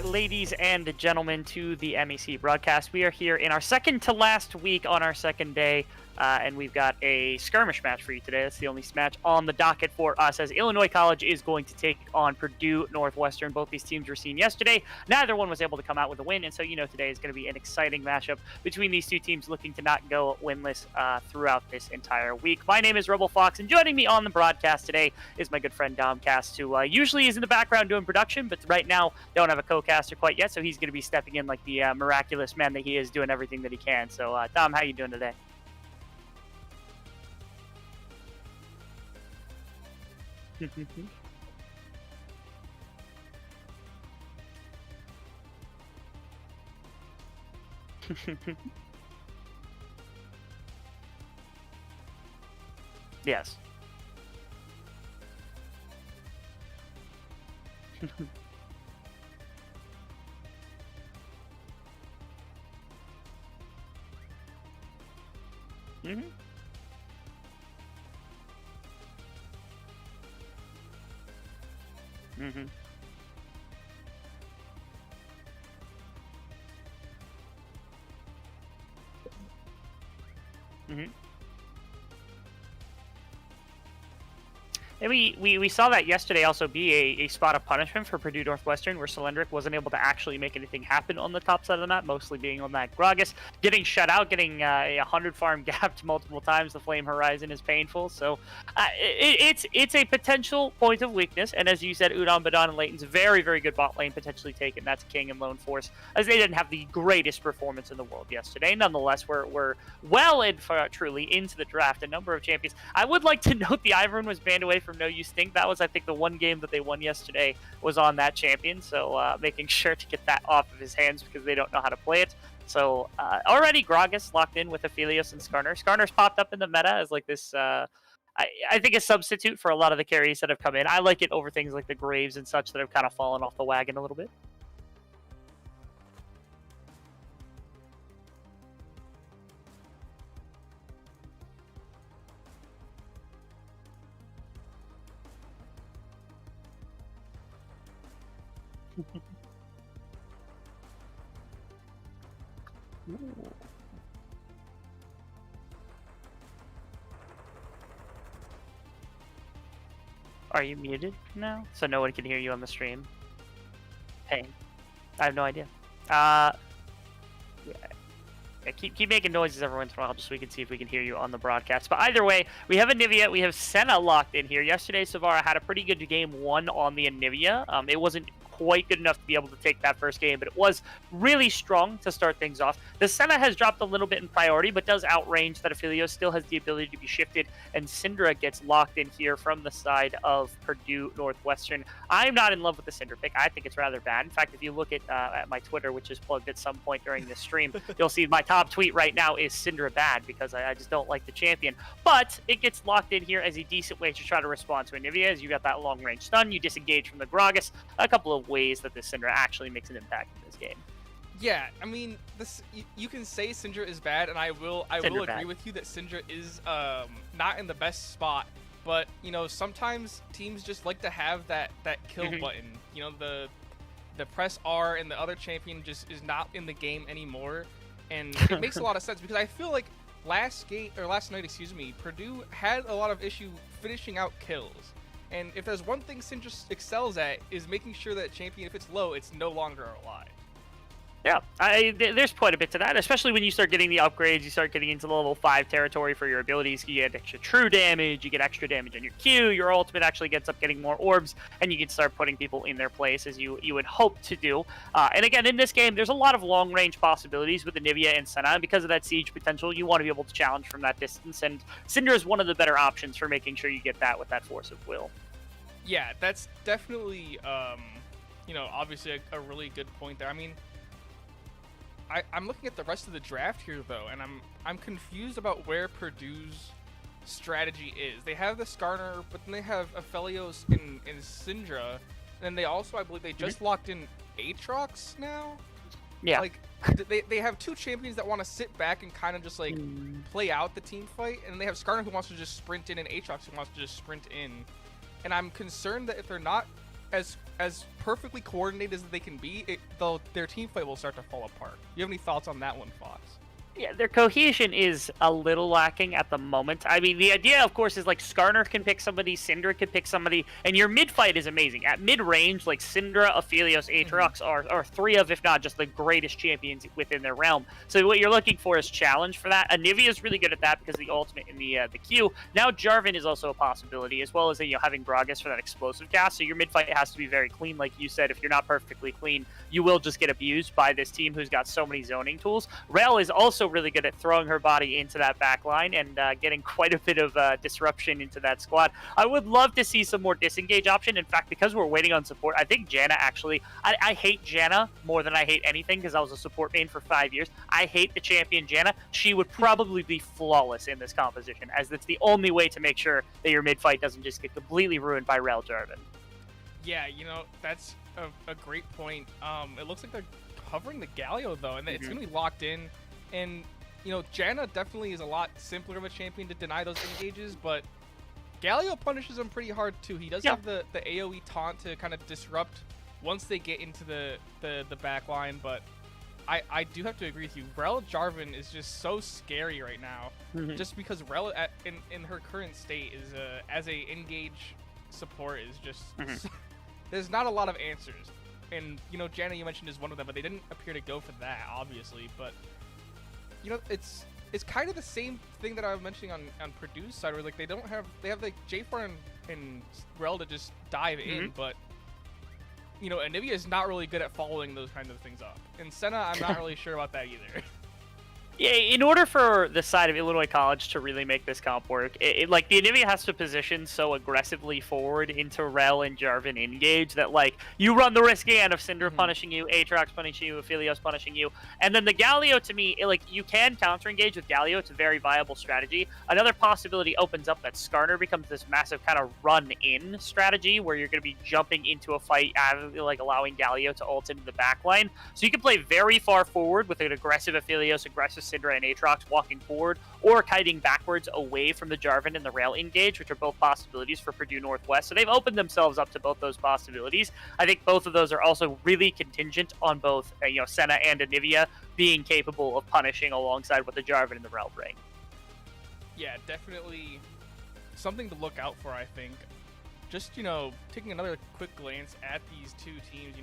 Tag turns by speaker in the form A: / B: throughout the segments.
A: ladies and gentlemen, to the MEC broadcast. We are here in our second to last week on our second day, and we've got a skirmish match for you today. That's the only match on the docket for us, as Illinois College is going to take on Purdue Northwestern. Both these teams were seen yesterday. Neither one was able to come out with a win, and so today is going to be an exciting matchup between these two teams looking to not go winless throughout this entire week. My name is Rebel Fox, and joining me on the broadcast today is my good friend Domcast, who usually is in the background doing production, but right now don't have a co-caster quite yet, so he's going to be stepping in like the miraculous man that he is, doing everything that he can. So, Dom, how you doing today? Yes. Mm-hmm. Mm-hmm. Mm-hmm. And we saw that yesterday also be a spot of punishment for Purdue Northwestern, where Cylindric wasn't able to actually make anything happen on the top side of the map, mostly being on that Gragas. Getting shut out, getting a 100 farm gapped multiple times, the Flame Horizon is painful. So it's a potential point of weakness. And as you said, Udon, Badon, and Leighton's very, very good bot lane potentially taken. That's King and Lone Force, as they didn't have the greatest performance in the world yesterday. Nonetheless, we're well in for truly into the draft. A number of champions. I would like to note the Ivern was banned away from No Use Think. That was, I think, the one game that they won yesterday was on that champion, so making sure to get that off of his hands because they don't know how to play it. So already Gragas locked in with Aphelios and Skarner. Skarner's popped up in the meta as like this, I think, a substitute for a lot of the carries that have come in. I like it over things like the Graves and such that have kind of fallen off the wagon a little bit. Are you muted now? So no one can hear you on the stream? Hey, I have no idea. Yeah, keep making noises every once in a while just so we can see if we can hear you on the broadcast. But either way, we have Anivia, we have Senna locked in here. Yesterday, Savara had a pretty good game one on the Anivia. It wasn't quite good enough to be able to take that first game, but it was really strong to start things off. The Senna has dropped a little bit in priority, but does outrange that Aphelios, still has the ability to be shifted, and Syndra gets locked in here from the side of Purdue Northwestern. I'm not in love with the Syndra pick. I think it's rather bad. In fact, if you look at my Twitter, which is plugged at some point during this stream, you'll see my top tweet right now is Syndra bad, because I just don't like the champion. But it gets locked in here as a decent way to try to respond to Anivia, as you got that long-range stun, you disengage from the Gragas, a couple of ways that this Syndra actually makes an impact in this game.
B: Yeah, I mean, this you can say Syndra is bad, and I will agree
A: bad
B: with you that Syndra is not in the best spot. But sometimes teams just like to have that kill button. The press R, and the other champion just is not in the game anymore, and it makes a lot of sense because I feel like last night, Purdue had a lot of issue finishing out kills. And if there's one thing Syndra excels at, is making sure that champion, if it's low, it's no longer alive.
A: Yeah, there's quite a bit to that, especially when you start getting the upgrades, you start getting into level 5 territory for your abilities. You get extra true damage, you get extra damage on your Q, your ultimate actually gets up getting more orbs, and you can start putting people in their place as you would hope to do. And again, in this game, there's a lot of long-range possibilities with Anivia and Senna, and because of that siege potential, you want to be able to challenge from that distance, and Syndra is one of the better options for making sure you get that with that force of will.
B: Yeah, that's definitely, obviously a really good point there. I mean, I'm looking at the rest of the draft here, though, and I'm confused about where Purdue's strategy is. They have the Skarner, but then they have Aphelios and Syndra, and then they also, I believe, they just locked in Aatrox now?
A: Yeah.
B: Like, they have two champions that want to sit back and kind of just, like, play out the team fight, and they have Skarner who wants to just sprint in and Aatrox who wants to just sprint in. And I'm concerned that if they're not as perfectly coordinated as they can be, their team fight will start to fall apart. You have any thoughts on that one, Fox?
A: Yeah, their cohesion is a little lacking at the moment. I mean, the idea, of course, is like Skarner can pick somebody, Syndra can pick somebody, and your mid fight is amazing. At mid range, like Syndra, Aphelios, Aatrox are three of, if not just the greatest champions within their realm. So what you're looking for is challenge for that. Anivia is really good at that because of the ultimate in the Q. Now Jarvan is also a possibility, as well as having Gragas for that explosive cast. So your mid fight has to be very clean, like you said. If you're not perfectly clean, you will just get abused by this team who's got so many zoning tools. Rel is also really good at throwing her body into that back line and getting quite a bit of disruption into that squad. I would love to see some more disengage option. In fact, because we're waiting on support, I think Janna actually... I hate Janna more than I hate anything because I was a support main for 5 years. I hate the champion Janna. She would probably be flawless in this composition, as it's the only way to make sure that your mid-fight doesn't just get completely ruined by Rel Jarvan.
B: Yeah, that's a great point. It looks like they're covering the Galio, though, and it's going to be locked in. And, Janna definitely is a lot simpler of a champion to deny those engages, but Galio punishes him pretty hard, too. He does have the AoE taunt to kind of disrupt once they get into the back line, but I do have to agree with you. Rel Jarvan is just so scary right now, just because Rel, in her current state, is as a engage support, is just... There's not a lot of answers. And, Janna, you mentioned, is one of them, but they didn't appear to go for that, obviously, but... it's kind of the same thing that I was mentioning on Purdue's side, where like they have like J4 and Rel to just dive in, but Anivia is not really good at following those kind of things up. And Senna, I'm not really sure about that either.
A: Yeah, in order for the side of Illinois College to really make this comp work, like the Anivia has to position so aggressively forward into Rel and Jarvan engage that like you run the risk again of Syndra punishing you, Aatrox punishing you, Aphelios punishing you, and then the Galio, to me, like you can counter engage with Galio. It's a very viable strategy. Another possibility opens up that Skarner becomes this massive kind of run-in strategy where you're going to be jumping into a fight, like allowing Galio to ult into the backline. So you can play very far forward with an aggressive Aphelios, aggressive Syndra and Aatrox walking forward, or kiting backwards away from the Jarvan and the Rail engage, which are both possibilities for Purdue Northwest. So they've opened themselves up to both those possibilities. I think both of those are also really contingent on both Senna and Anivia being capable of punishing alongside what the Jarvan and the Rail bring.
B: Yeah, definitely something to look out for, I think. Just, taking another quick glance at these two teams,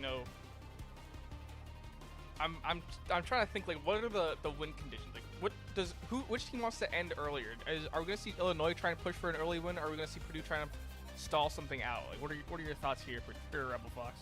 B: I'm trying to think, like, what are the win conditions? Like, which team wants to end earlier? Are we going to see Illinois trying to push for an early win, or are we going to see Purdue trying to stall something out? Like, what are your thoughts here for Rebel Fox?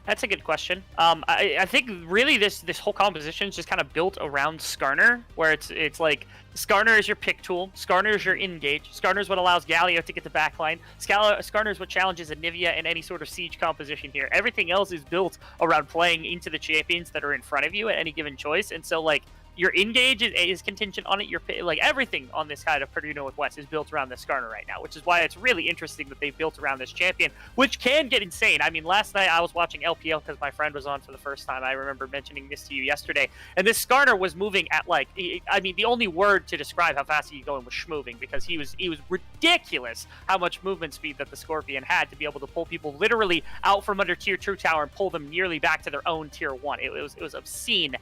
A: That's a good question. I think really this whole composition is just kind of built around Skarner, where it's like Skarner is your pick tool, Skarner is your engage, Skarner is what allows Galio to get the backline, Skarner is what challenges Anivia in any sort of siege composition here. Everything else is built around playing into the champions that are in front of you at any given choice, and so like your engage is contingent on it. Your like everything on this side of Purdue Northwest is built around this Skarner right now, which is why it's really interesting that they've built around this champion, which can get insane. I mean, last night I was watching LPL because my friend was on for the first time. I remember mentioning this to you yesterday, and this Skarner was moving at like, I mean, the only word to describe how fast he's going was schmoving, because he was ridiculous how much movement speed that the Scorpion had to be able to pull people literally out from under tier 2 tower and pull them nearly back to their own tier 1. It was obscene.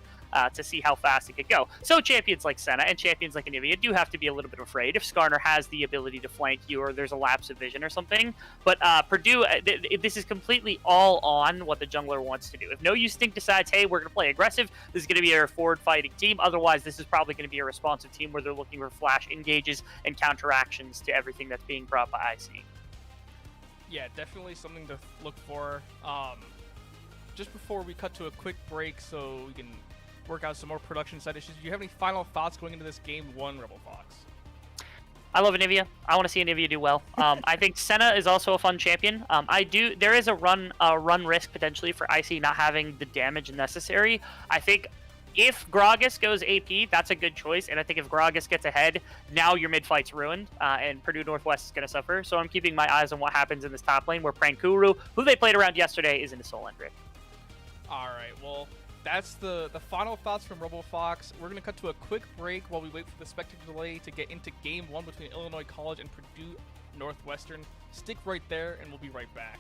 A: To see how fast it could go. So champions like Senna and champions like Anivia do have to be a little bit afraid if Skarner has the ability to flank you or there's a lapse of vision or something. But Purdue, this is completely all on what the jungler wants to do. If No Use Think decides, hey, we're going to play aggressive, this is going to be a forward fighting team. Otherwise, this is probably going to be a responsive team where they're looking for flash engages and counteractions to everything that's being brought by IC.
B: Yeah, definitely something to look for. Just before we cut to a quick break so we can work out some more production side issues, do you have any final thoughts going into this game 1, Rebel Fox?
A: I love Anivia. I want to see Anivia do well. I think Senna is also a fun champion. There is a run risk potentially for IC not having the damage necessary. I think if Gragas goes AP, that's a good choice. And I think if Gragas gets ahead, now your mid fight's ruined, and Purdue Northwest is going to suffer. So I'm keeping my eyes on what happens in this top lane, where Prankuru, who they played around yesterday, is into Solendric.
B: All right, well, that's the final thoughts from Rebel Fox. We're going to cut to a quick break while we wait for the spectator delay to get into Game 1 between Illinois College and Purdue Northwestern. Stick right there, and we'll be right back.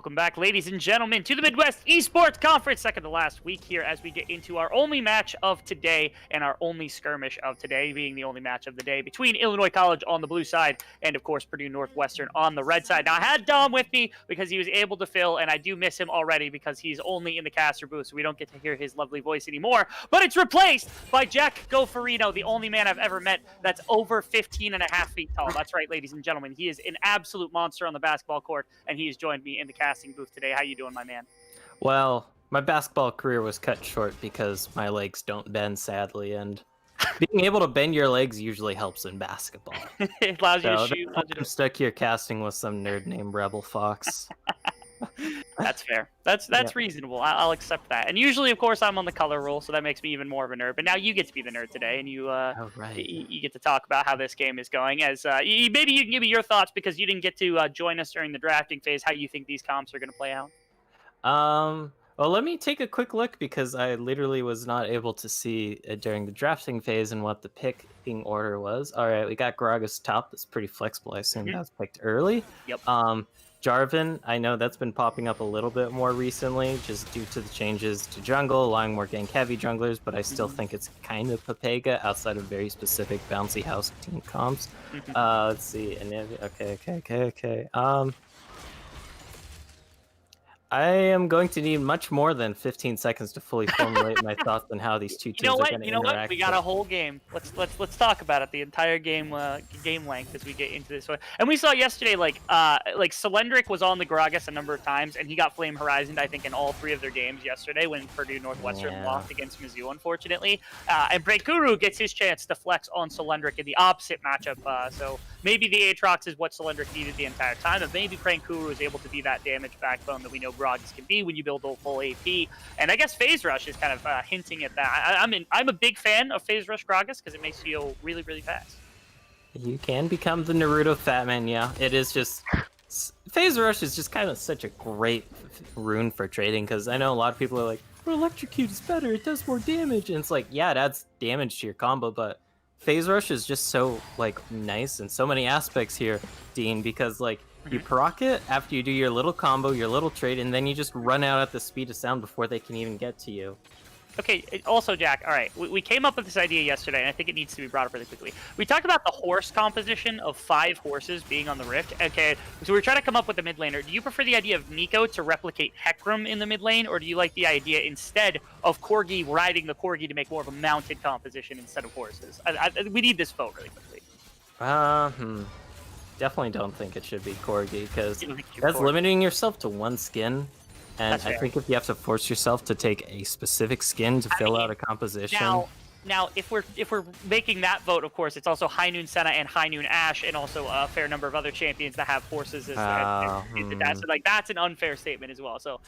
A: Welcome back, ladies and gentlemen, to the Midwest Esports Conference, second to last week here as we get into our only match of today and our only skirmish of today, being the only match of the day between Illinois College on the blue side and, of course, Purdue Northwestern on the red side. Now, I had Dom with me because he was able to fill, and I do miss him already because he's only in the caster booth, so we don't get to hear his lovely voice anymore. But it's replaced by Jack Gofarino, the only man I've ever met that's over 15.5 feet tall. That's right, ladies and gentlemen. He is an absolute monster on the basketball court, and he has joined me in the casting booth today. How you doing, my man?
C: Well, my basketball career was cut short because my legs don't bend, sadly, and being able to bend your legs usually helps in basketball.
A: It allows you to shoot.
C: I'm stuck here casting with some nerd named Rebel Fox.
A: That's fair. That's reasonable. I'll accept that. And usually, of course, I'm on the color rule, so that makes me even more of a nerd. But now you get to be the nerd today, and you you get to talk about how this game is going. As maybe you can give me your thoughts because you didn't get to join us during the drafting phase. How you think these comps are going to play out?
C: Well, let me take a quick look because I literally was not able to see during the drafting phase and what the picking order was. All right, we got Gragas top. That's pretty flexible. I assume that was picked early.
A: Yep.
C: Jarvan, I know that's been popping up a little bit more recently, just due to the changes to jungle, allowing more gank-heavy junglers, but I still think it's kind of Papega outside of very specific bouncy house team comps. Let's see. Okay. I am going to need much more than 15 seconds to fully formulate my thoughts on how these two teams are going to interact.
A: You know what? We got a whole game. Let's talk about it. The entire game length as we get into this one. And we saw yesterday, like Cylindric was on the Gragas a number of times, and he got Flame Horizoned, I think, in all 3 of their games yesterday when Purdue Northwestern lost against Mizzou, unfortunately. And Breakuru gets his chance to flex on Cylindric in the opposite matchup. So maybe the Aatrox is what Cylindric needed the entire time, and maybe Prankuru is able to be that damage backbone that we know Gragas can be when you build a full AP. And I guess Phase Rush is kind of hinting at that. I'm a big fan of Phase Rush Gragas because it makes you go really, really fast.
C: You can become the Naruto Fat Man, yeah. It is just... Phase Rush is just kind of such a great rune for trading because I know a lot of people are like, well, Electrocute is better, it does more damage. And it's like, yeah, it adds damage to your combo, but Phase Rush is just so, like, nice in so many aspects here, Dean, because, like, you proc it after you do your little combo, your little trade, and then you just run out at the speed of sound before they can even get to you.
A: Okay, also, Jack, all right, we came up with this idea yesterday, and I think it needs to be brought up really quickly. We talked about the horse composition of 5 horses being on the Rift. Okay, so we're trying to come up with a mid laner. Do you prefer the idea of Nico to replicate Hecarim in the mid lane, or do you like the idea instead of Corgi riding the Corgi to make more of a mounted composition instead of horses? We need this vote really quickly.
C: Definitely don't think it should be Corgi, because that's limiting yourself to one skin. And I think if you have to force yourself to take a specific skin to fill out a composition...
A: Now, if we're making that vote, of course, it's also High Noon Senna and High Noon Ashe, and also a fair number of other champions that have horses as that. So, like, that's an unfair statement as well. So,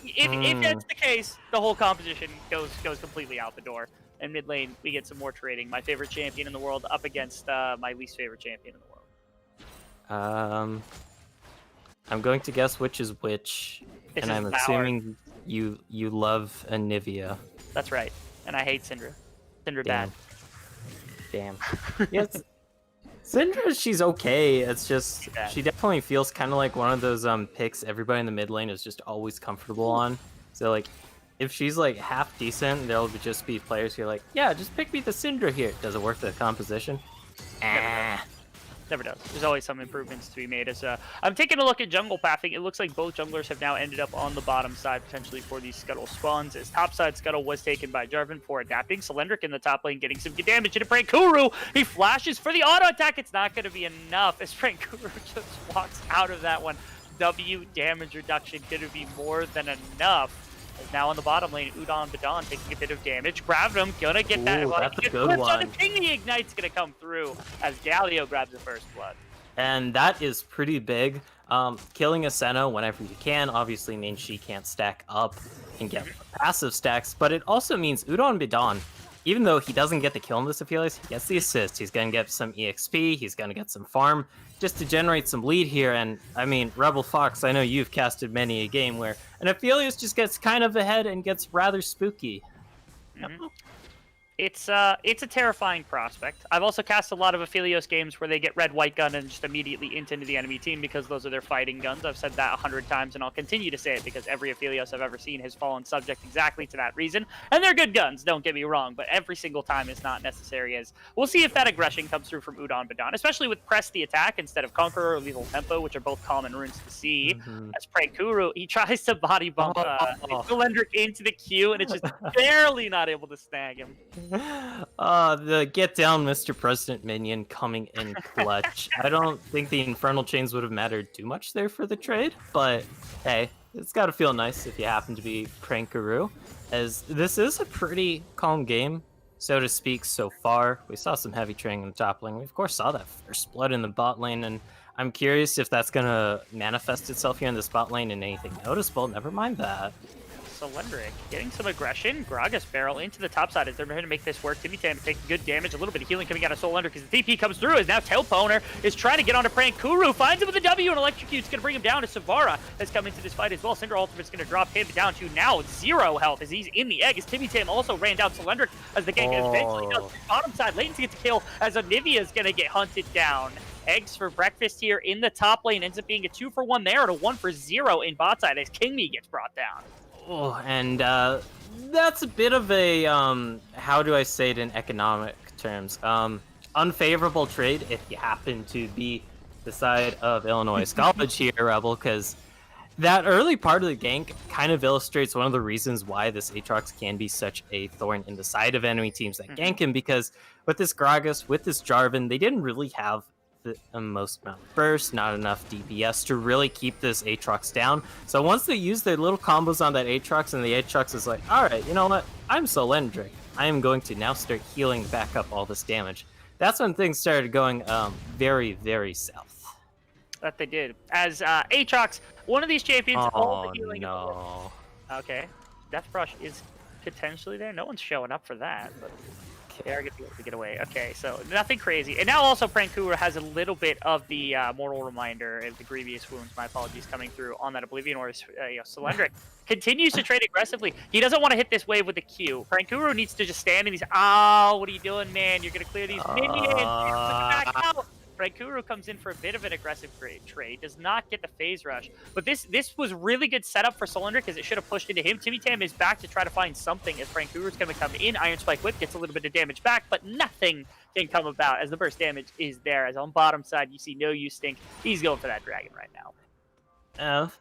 A: if that's the case, the whole composition goes completely out the door. And mid lane, we get some more trading. My favorite champion in the world up against my least favorite champion in the world.
C: I'm going to guess which is which, and I'm assuming you love Anivia.
A: That's right, and I hate Syndra. Syndra bad.
C: Damn. Yes, Syndra, she's okay. It's just she definitely feels kind of like one of those picks everybody in the mid lane is just always comfortable on. So like, if she's like half decent, there'll just be players who are like, yeah, just pick me the Syndra here. Does it work the composition?
A: Never does. There's always some improvements to be made. As I'm taking a look at jungle pathing. It looks like both junglers have now ended up on the bottom side, potentially for these Scuttle spawns. As top side Scuttle was taken by Jarvan for adapting. Cylindric in the top lane getting some good damage into Prankuru. He flashes for the auto attack. It's not going to be enough as Prankuru just walks out of that one. W damage reduction going to be more than enough. As now on the bottom lane, Udon Badon taking a bit of damage. Grabbed him, gonna get that.
C: That's a good one.
A: The King the Ignite's gonna come through as Galio grabs the first blood.
C: And that is pretty big. Killing a Senna whenever you can obviously means she can't stack up and get passive stacks, but it also means Udon Badon, even though he doesn't get the kill in this Aphelios, he gets the assist. He's gonna get some EXP, he's gonna get some farm, just to generate some lead here. And I mean, Rebel Fox, I know you've casted many a game where an Aphelios just gets kind of ahead and gets rather spooky.
A: It's a terrifying prospect. I've also cast a lot of Aphelios games where they get red white gun and just immediately into the enemy team because those are their fighting guns. I've said that 100 times and I'll continue to say it because every Aphelios I've ever seen has fallen subject exactly to that reason. And they're good guns, don't get me wrong, but every single time is not necessary. As we'll see if that aggression comes through from Udon Badan, especially with Press the Attack instead of Conqueror or Lethal Tempo, which are both common runes to see. As Prankuru, he tries to body bump Cylindric into the queue and it's just barely not able to snag him.
C: The get down Mr. President minion coming in clutch. I don't think the Infernal Chains would have mattered too much there for the trade, but hey, it's got to feel nice if you happen to be Prankaroo, as this is a pretty calm game, so to speak, so far. We saw some heavy trading in the top lane. We, of course, saw that first blood in the bot lane, and I'm curious if that's going to manifest itself here in the bot lane in anything noticeable. Never mind that.
A: Cylindric getting some aggression. Gragas barrel into the top side as they're going to make this work. Timmy Tam taking good damage. A little bit of healing coming out of Cylindric because the TP comes through. As now Tailponer is trying to get onto Prankuru. Finds him with a W and Electrocute's going to bring him down. As Savara has come into this fight as well. Cinder Ultimate's going to drop him down to now 0 health as he's in the egg. As Timmy Tam also ran down Cylindric as the gank eventually does. Bottom side, Latency gets a kill as Anivia is going to get hunted down. Eggs for breakfast here in the top lane. Ends up being a 2-for-1 there and a 1-for-0 in bot side as King Me gets brought down.
C: Oh, and that's a bit of a, how do I say it in economic terms? Unfavorable trade if you happen to be the side of Illinois College here, Rebel, because that early part of the gank kind of illustrates one of the reasons why this Aatrox can be such a thorn in the side of enemy teams that gank him, because with this Gragas, with this Jarvan, they didn't really have the most amount of burst, not enough DPS to really keep this Aatrox down. So once they use their little combos on that Aatrox, and the Aatrox is like, alright, you know what? I'm Cylindric. I am going to now start healing back up all this damage. That's when things started going very, very south.
A: That they did. As Aatrox, one of these champions, all the healing.
C: No.
A: Okay. Death Brush is potentially there. No one's showing up for that, but they are going to be able to get away. Okay, so nothing crazy. And now also Prankura has a little bit of the Mortal Reminder of the Grievous Wounds, my apologies, coming through on that Oblivion or Cylindric. Continues to trade aggressively. He doesn't want to hit this wave with the Q. Prankuru needs to just stand and he's, oh, what are you doing, man? You're going to clear these minions. Back out. Prankuru comes in for a bit of an aggressive trade, does not get the phase rush. But this was really good setup for Cylindric because it should have pushed into him. Timmy Tam is back to try to find something as Prankuru's going to come in. Iron Spike Whip gets a little bit of damage back, but nothing can come about as the burst damage is there. As on bottom side, you see No Use Stink. He's going for that dragon right now.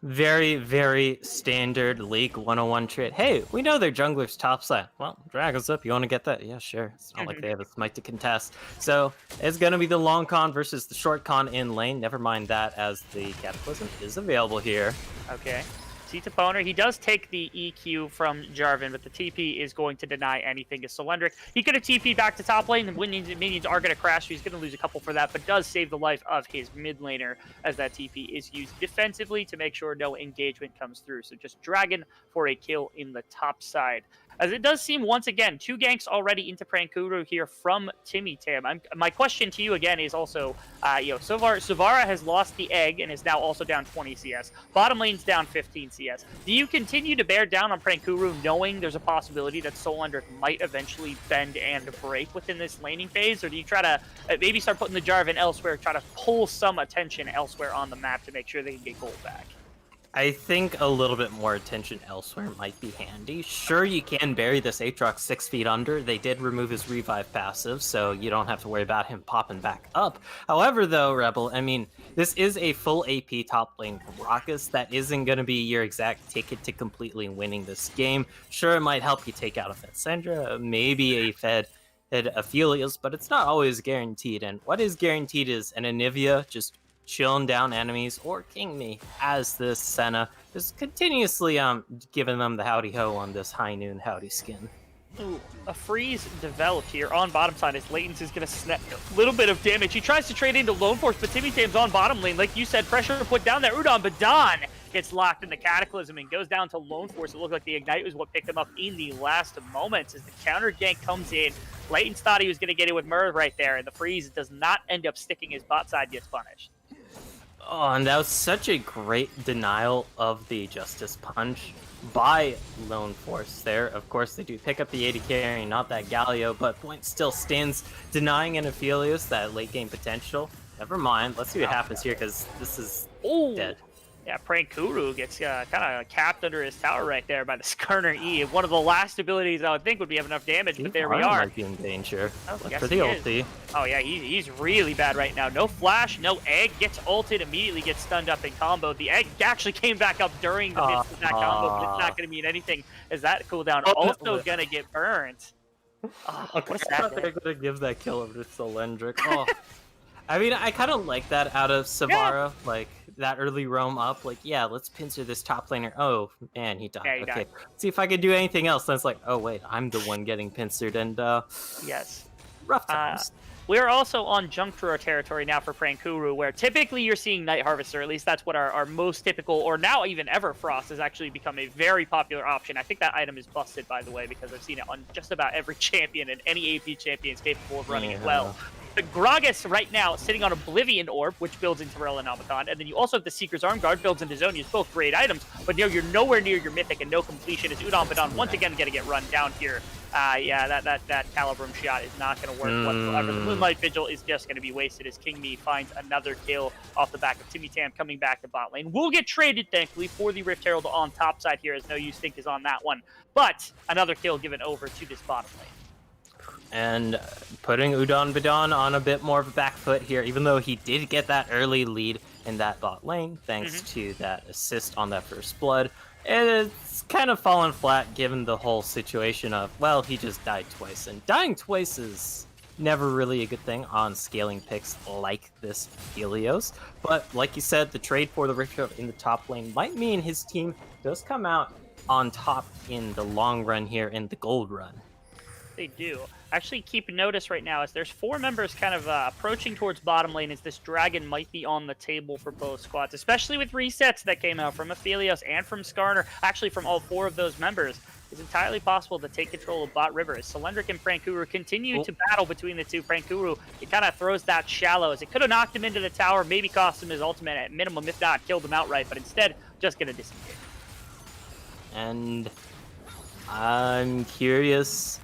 C: Very, very standard League 101 trade. Hey, we know their jungler's topside. Well, Dragon's up. You want to get that? Yeah, sure. It's not like they have a smite to contest. So it's going to be the long con versus the short con in lane. Never mind that, as the Cataclysm is available here.
A: Okay. Poner, he does take the EQ from Jarvan, but the TP is going to deny anything to Cylindric. He could have TP'd back to top lane, and minions are going to crash, so he's going to lose a couple for that, but does save the life of his mid laner as that TP is used defensively to make sure no engagement comes through. So just Dragon for a kill in the top side. As it does seem, once again, 2 ganks already into Prankuru here from Timmy Tam. My question to you again is also, Savara has lost the egg and is now also down 20 CS. Bottom lane's down 15 CS. Do you continue to bear down on Prankuru knowing there's a possibility that Cylindric might eventually bend and break within this laning phase? Or do you try to maybe start putting the Jarvan elsewhere, try to pull some attention elsewhere on the map to make sure they can get gold back?
C: I think a little bit more attention elsewhere might be handy. Sure, you can bury this Aatrox 6 feet under. They did remove his revive passive, so you don't have to worry about him popping back up. However, though, Rebel, I mean, this is a full AP top lane Gragas. That isn't going to be your exact ticket to completely winning this game. Sure, it might help you take out a Fed Syndra, maybe a Fed Aphelios, but it's not always guaranteed. And what is guaranteed is an Anivia just chilling down enemies, or King Me as this Senna is continuously giving them the howdy ho on this high noon howdy skin.
A: Ooh, a freeze developed here on bottom side as Latens is going to snap a little bit of damage. He tries to trade into Lone Force, but Timmy Tam's on bottom lane. Like you said, pressure put down there. Udon Badan gets locked in the Cataclysm and goes down to Lone Force. It looked like the Ignite was what picked him up in the last moments as the counter gank comes in. Latens thought he was going to get it with Murr right there, and the freeze does not end up sticking. His bot side gets punished.
C: Oh, and that was such a great denial of the Justice Punch by Lone Force there. Of course, they do pick up the AD carry, not that Galio, but point still stands, denying an Aphelios that late game potential. Never mind. Let's see what happens here, because this is dead.
A: Yeah, Prankuru gets kind of capped under his tower right there by the Skarner E. One of the last abilities I would think would be have enough damage, but there we are.
C: Might be in danger.
A: Oh,
C: Look
A: yes,
C: for the ulti.
A: Oh yeah, he's really bad right now. No flash, no egg, gets ulted, immediately gets stunned up and comboed. The egg actually came back up during the midst of that combo, but it's not going to mean anything as that cooldown also going to get burned. Oh,
C: Okay, I thought they were going to give that kill over to Cylindric. Oh. I mean, I kind of like that out of Savara, like that early roam up. Like, yeah, let's pincer this top laner. Oh man, he died.
A: Yeah, he
C: okay,
A: died.
C: see if I can do anything else. Then it's like, oh wait, I'm the one getting pincered, and
A: yes,
C: rough times.
A: We're also on Junkthrower territory now for Prankuru, where typically you're seeing Night Harvester. At least that's what our most typical, or now even Everfrost, has actually become a very popular option. I think that item is busted, by the way, because I've seen it on just about every champion, and any AP champion is capable of running it well. But Gragas right now sitting on Oblivion Orb, which builds into Relanomathon, and then you also have the Seeker's Arm Guard, builds into Zonia's, both great items, but you're nowhere near your Mythic and no completion. Is Udon once again going to get run down here? Yeah, that Calibrum shot is not going to work whatsoever. The Moonlight Vigil is just going to be wasted as King Me finds another kill off the back of Timmy Tam coming back to bot lane. We'll get traded, thankfully, for the Rift Herald on top side here, as No Use Think is on that one. But another kill given over to this bottom lane.
C: And putting Udon Bidon on a bit more of a back foot here, even though he did get that early lead in that bot lane, thanks to that assist on that first blood. It's kind of fallen flat given the whole situation of, well, he just died twice. And dying twice is never really a good thing on scaling picks like this Helios. But like you said, the trade for the Rift Herald in the top lane might mean his team does come out on top in the long run here in the gold run.
A: They do. Actually, keep notice right now as there's 4 members kind of approaching towards bottom lane as this dragon might be on the table for both squads, especially with resets that came out from Aphelios and from Skarner, actually from all 4 of those members. It's entirely possible to take control of bot river as Cylindric and Prankuru continue to battle between the two. Prankuru, it kind of throws that shallow as it could have knocked him into the tower, maybe cost him his ultimate at minimum, if not killed him outright, but instead just going to disengage.
C: And I'm curious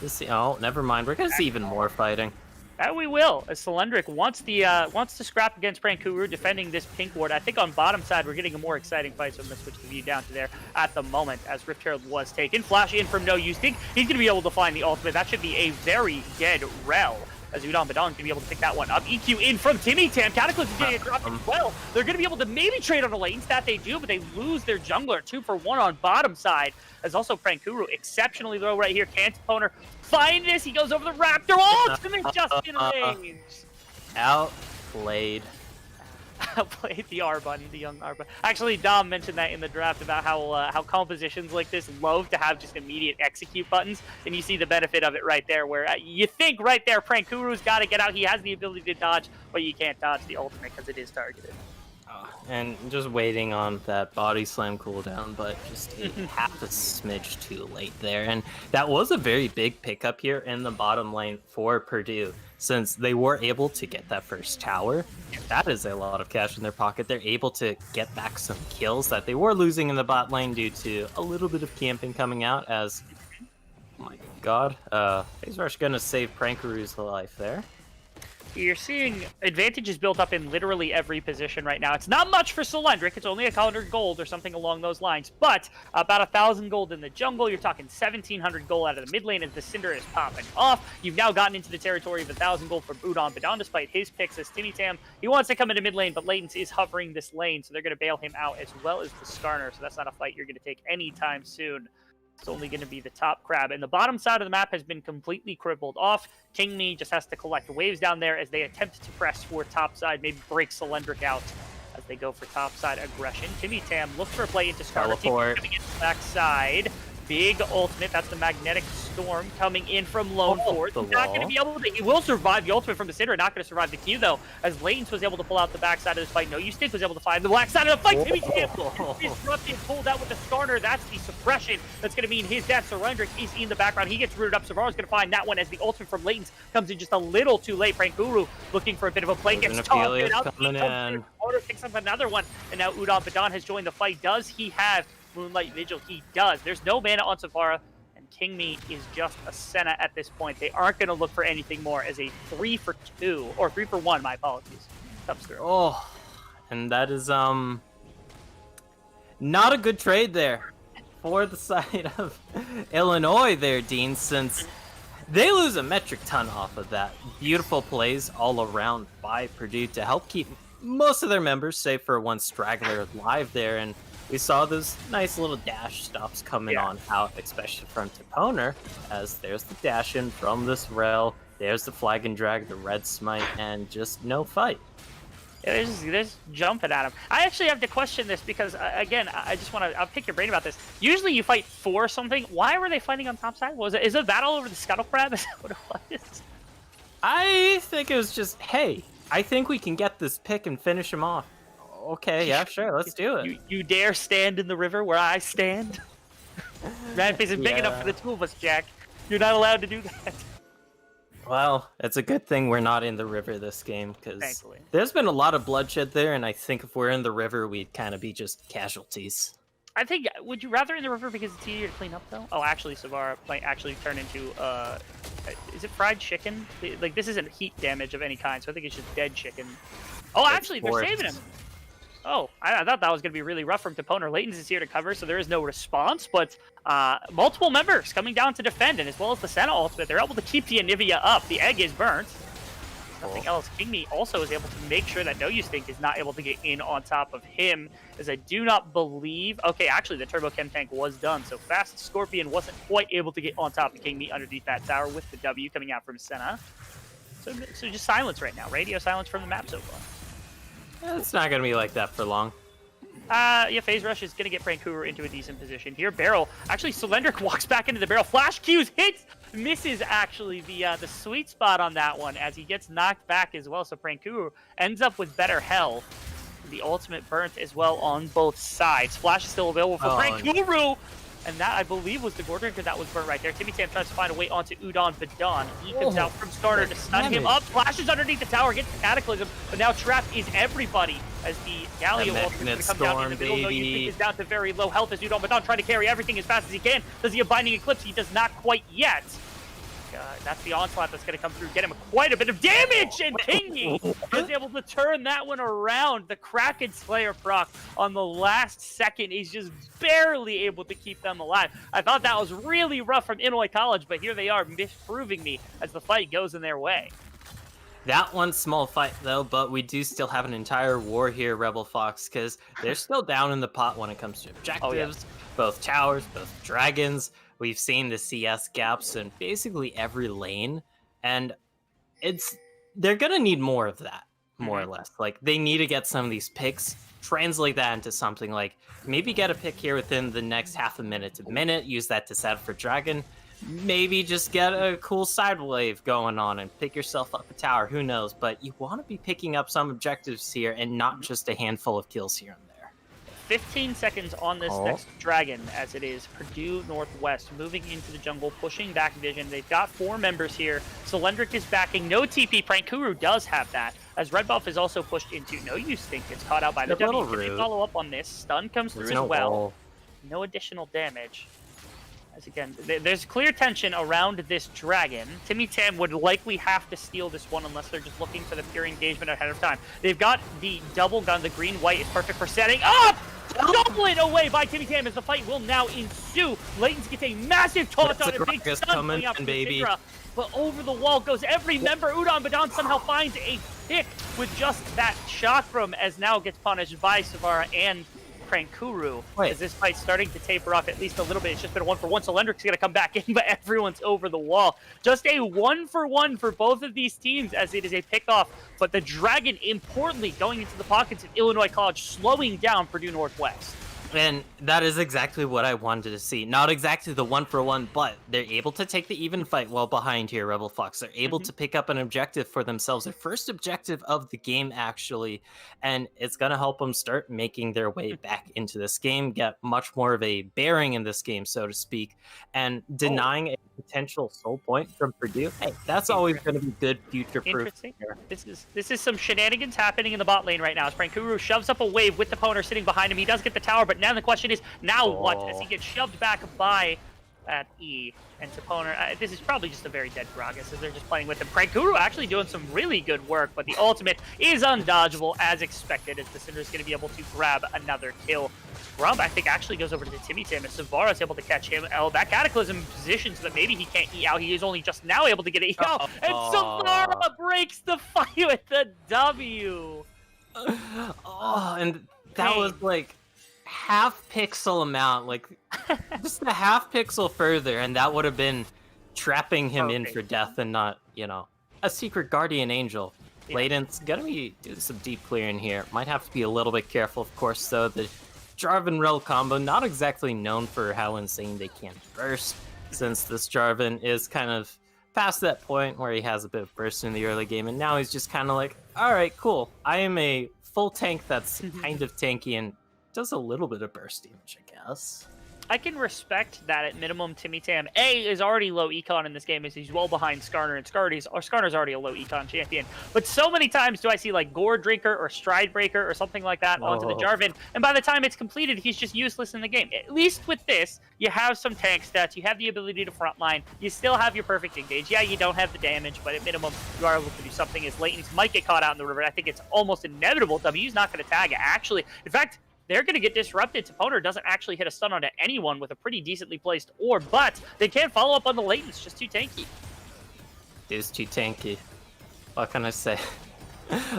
C: to see. Oh, never mind. We're gonna see even more fighting.
A: That we will, as Cylindric wants to scrap against Prankuru, defending this pink ward. I think on bottom side we're getting a more exciting fight, so I'm gonna switch the view down to there at the moment as Rift Herald was taken. Flash in from No Use Think. He's gonna be able to find the ultimate. That should be a very dead Rel. As Udon Badon can be able to pick that one up. EQ in from Timmy Tam. Cataclysm is going to get dropped as well. They're going to be able to maybe trade on the lanes. That they do, but they lose their jungler. 2 for 1 on bottom side. As also Prankuru exceptionally low right here. Can't opponent find this. He goes over the Raptor. Ultimate just in range.
C: Outplayed.
A: Played the R button, the young R button. Actually, Dom mentioned that in the draft about how compositions like this love to have just immediate execute buttons, and you see the benefit of it right there, where you think right there Prankuru's got to get out. He has the ability to dodge, but you can't dodge the ultimate because it is targeted.
C: And just waiting on that body slam cooldown, but just half a smidge too late there. And that was a very big pickup here in the bottom lane for Purdue, since they were able to get that first tower. That is a lot of cash in their pocket. They're able to get back some kills that they were losing in the bot lane due to a little bit of camping coming out as, oh my god, FaZe Rush gonna save Prankuru's life there.
A: You're seeing advantages built up in literally every position right now. It's not much for Cylindric. It's only 100 gold or something along those lines, but about 1,000 gold in the jungle. You're talking 1,700 gold out of the mid lane as the Cinder is popping off. You've now gotten into the territory of 1,000 gold from Udon Badon, despite his picks as Timmy Tam. He wants to come into mid lane, but Latence is hovering this lane, so they're going to bail him out as well as the Skarner, so that's not a fight you're going to take anytime soon. It's only going to be the top crab. And the bottom side of the map has been completely crippled off. King Me just has to collect waves down there as they attempt to press for top side, maybe break Cylindric out as they go for top side aggression. Timmy Tam looks for a play into Scarlet. Coming in the back side. Big ultimate. That's the Magnetic Storm coming in from Lone Force. He's not going to be able to. He will survive the ultimate from the Cinder. Not going to survive the Q though, as Latence was able to pull out the backside of this fight. No Use Think was able to find the black side of the fight. Timmy Tam disrupted, pulled out with the Skarner. That's the suppression. That's going to mean his death. Cylindric is in the background. He gets rooted up. Savara's going to find that one as the ultimate from Latence comes in just a little too late. Prankuru looking for a bit of a play. Gets tossed out. Porter picks up another one, and now Udon Badon has joined the fight. Does he have Moonlight Vigil? He does. There's no mana on Savara, and King Meat is just a Senna at this point. They aren't going to look for anything more as a 3-for-2, or 3-for-1, my apologies, comes through.
C: Oh, and that is, not a good trade there for the side of Illinois there, Dean, since they lose a metric ton off of that. Beautiful plays all around by Purdue to help keep most of their members, save for one straggler, alive there. And we saw those nice little dash stops coming on out, especially from Toponer, as there's the dash in from this rail, there's the flag and drag, the red smite, and just no fight.
A: They're just jumping at him. I actually have to question this because, again, I just want to. I'll pick your brain about this. Usually, you fight for something. Why were they fighting on top side? Is it a battle over the scuttle crab? Is that what it was?
C: I think it was just, hey, I think we can get this pick and finish him off. Okay, yeah, sure, let's do it.
A: You dare stand in the river where I stand? Radface is big enough for the two of us, Jack. You're not allowed to do that.
C: Well, it's a good thing we're not in the river this game, because there's been a lot of bloodshed there, and I think if we're in the river, we'd kind of be just casualties.
A: I think, would you rather in the river because it's easier to clean up, though? Oh, actually, Savara might actually turn into, is it fried chicken? Like, this isn't heat damage of any kind, so I think it's just dead chicken. Oh, actually, they're saving him. Oh, I thought that was going to be really rough from Toponer. Layton's is here to cover, so there is no response, but multiple members coming down to defend, and as well as the Senna ultimate, they're able to keep the Anivia up. The egg is burnt. Nothing else. King Meat also is able to make sure that No Use Think is not able to get in on top of him, as I do not believe... Okay, actually, the Turbo Chem tank was done, so Fast Scorpion wasn't quite able to get on top of King Meat underneath that tower with the W coming out from Senna. So just silence right now. Radio silence from the map so far.
C: It's not going to be like that for long.
A: Yeah, Phase Rush is going to get Prankuru into a decent position here. Barrel, actually, Cylindric walks back into the barrel. Flash Q's hits, misses actually the sweet spot on that one as he gets knocked back as well. So Prankuru ends up with better health. The ultimate burnt as well on both sides. Flash is still available for Prankuru. And that, I believe, was the Gordon that was burnt right there. Timmy Tam tries to find a way onto Udon Badon. He comes out from starter to stun him up. Flashes underneath the tower, gets the Cataclysm, but now Trap is everybody as the Galio ultimate is going to come down in the middle. No Use Think is down to very low health as Udon Badon trying to carry everything as fast as he can. Does he have Binding Eclipse? He does not quite yet. That's the onslaught that's going to come through, get him quite a bit of damage, and Kingy is able to turn that one around. The Kraken Slayer proc on the last second, he's just barely able to keep them alive. I thought that was really rough from Illinois College, but here they are misproving me as the fight goes in their way.
C: That one small fight, though, but we do still have an entire war here, Rebel Fox, because they're still down in the pot when it comes to objectives, both towers, both dragons. We've seen the CS gaps in basically every lane, and they're gonna need more of that, more or less. Like, they need to get some of these picks, translate that into something like, maybe get a pick here within the next half a minute to minute, use that to set up for Dragon, maybe just get a cool side wave going on and pick yourself up a tower, who knows, but you want to be picking up some objectives here and not just a handful of kills here and there.
A: 15 seconds on this next Dragon, as it is Purdue Northwest moving into the jungle, pushing back Vision. They've got 4 members here. Cylindric is backing. No TP. Prankuru does have that, as Red Buff is also pushed into No Use Think. Gets caught out by the W. Can they follow up on this? Stun comes through as well. No additional damage. As again, there's clear tension around this Dragon. Timmy Tam would likely have to steal this one unless they're just looking for the pure engagement ahead of time. They've got the double gun. The green-white is perfect for setting up! Stolen away by Timmy Tam as the fight will now ensue. Layton's gets a massive taunt on a big stun coming out from Tigra. But over the wall goes every member. Udon Badon somehow finds a pick with just that shot from, as now gets punished by Savara and Prankuru. As this fight's starting to taper off at least a little bit. It's just been a 1-for-1. Cylindric's going to come back in, but everyone's over the wall. Just a 1-for-1 for both of these teams as it is a pick-off. But the Dragon, importantly, going into the pockets of Illinois College, slowing down Purdue Northwest.
C: And that is exactly what I wanted to see. Not exactly the 1-for-1, but they're able to take the even fight while behind here, Rebel Fox. They're able to pick up an objective for themselves, their first objective of the game, actually. And it's going to help them start making their way back into this game, get much more of a bearing in this game, so to speak. And denying a potential soul point from Purdue, hey, that's always going to be good future proof.
A: Interesting. This is some shenanigans happening in the bot lane right now. As Prankuru shoves up a wave with the Poner sitting behind him. He does get the tower, but now the question is, now what? As he gets shoved back by that E and Saponer. This is probably just a very dead Gragas as they're just playing with him. Prankuru actually doing some really good work, but the ultimate is undodgeable as expected, as the Cinder is going to be able to grab another kill. Grump, I think, actually goes over to the Timmy Tim, and Savara is able to catch him. Oh, that Cataclysm positions that maybe he can't E out. He is only just now able to get an E out, and Savara breaks the fight with the W.
C: Oh, and that was like half pixel amount, like just a half pixel further, and that would have been trapping him in for death and not, you know, a secret guardian angel. Yeah. Layden's gonna be doing some deep clearing here. Might have to be a little bit careful, of course, though. The Jarvan Rel combo, not exactly known for how insane they can burst, since this Jarvan is kind of past that point where he has a bit of burst in the early game, and now he's just kind of like, all right, cool. I am a full tank that's kind of tanky and does a little bit of burst damage, I guess.
A: I can respect that at minimum. Timmy Tam is already low econ in this game as he's well behind Skarner, and Skarner's already a low econ champion. But so many times do I see like Gore Drinker or Stride Breaker or something like that onto the Jarvan, and by the time it's completed, he's just useless in the game. At least with this, you have some tank stats, you have the ability to frontline, you still have your perfect engage. Yeah, you don't have the damage, but at minimum, you are able to do something as Layton's might get caught out in the river. I think it's almost inevitable. W's not going to tag it, actually. In fact, they're going to get disrupted. Toponer doesn't actually hit a stun onto anyone with a pretty decently placed orb, but they can't follow up on the Layton. It's just too tanky.
C: It is too tanky. What can I say?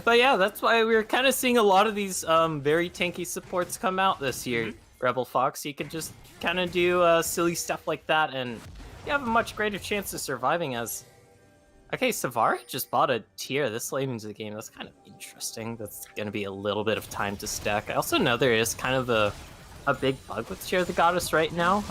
C: But yeah, that's why we're kind of seeing a lot of these very tanky supports come out this year. Rebel Fox, you can just kind of do silly stuff like that, and you have a much greater chance of surviving as... Okay, Savara just bought a tier this late into the game. That's kind of interesting. That's going to be a little bit of time to stack. I also know there is kind of a big bug with Tier the Goddess right now.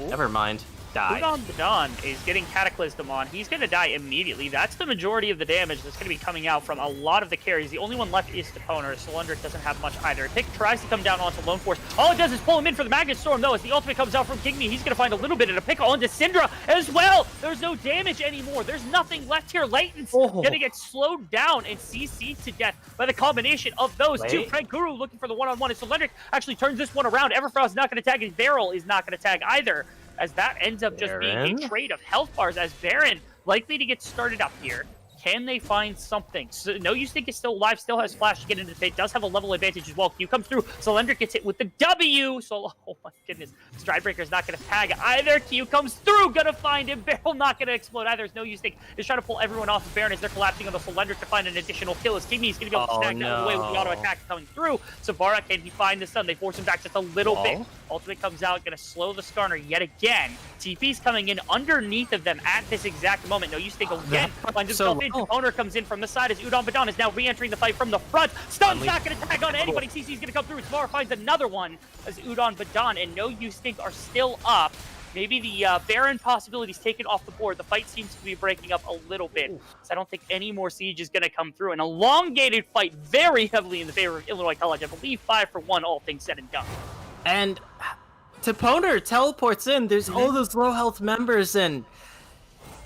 C: Never mind. Die.
A: Udon Badon is getting Cataclysm on. He's going to die immediately. That's the majority of the damage that's going to be coming out from a lot of the carries. The only one left is Toponer. Cylindric doesn't have much either. Pick tries to come down onto Lone Force. All it does is pull him in for the Magnet Storm, though, as the ultimate comes out from King Me. He's going to find a little bit of a pick onto Syndra as well. There's no damage anymore. There's nothing left here. Layton's going to get slowed down and CC'd to death by the combination of those two. Frank Guru looking for the one-on-one, and Cylindric actually turns this one around. Everfrost is not going to tag, and Beryl is not going to tag either, as that ends up just being a trade of health bars, as Baron likely to get started up here. Can they find something? So, No Use Think is still alive, still has flash to get into the pit, does have a level advantage as well. Q comes through, Cylindric gets hit with the W, so, oh my goodness, Stridebreaker's not going to tag either. Q comes through, gonna find him, Barrel not going to explode either, as No Use Think is trying to pull everyone off of Baron as they're collapsing on the Cylindric to find an additional kill, as King is going to be able to snag that away with the auto attack coming through. Savara, can he find the stun? They force him back just a little bit. Ultimate comes out, going to slow the Skarner yet again. TP's coming in underneath of them at this exact moment. No Use Think again finds himself in. Owner comes in from the side as Udon Badon is now re-entering the fight from the front. Stun's not going to tag on anybody. CC's going to come through. Samara finds another one as Udon Badon and No Use Think are still up. Maybe the Baron possibilities taken off the board. The fight seems to be breaking up a little bit. So I don't think any more siege is going to come through. An elongated fight very heavily in the favor of Illinois College. I believe 5-1, all things said and done.
C: And Toponer teleports in. There's all those low health members, and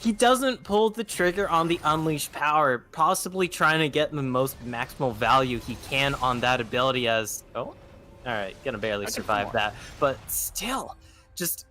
C: he doesn't pull the trigger on the unleashed power, possibly trying to get the most maximal value he can on that ability as... all right, gonna barely survive that. But still, just...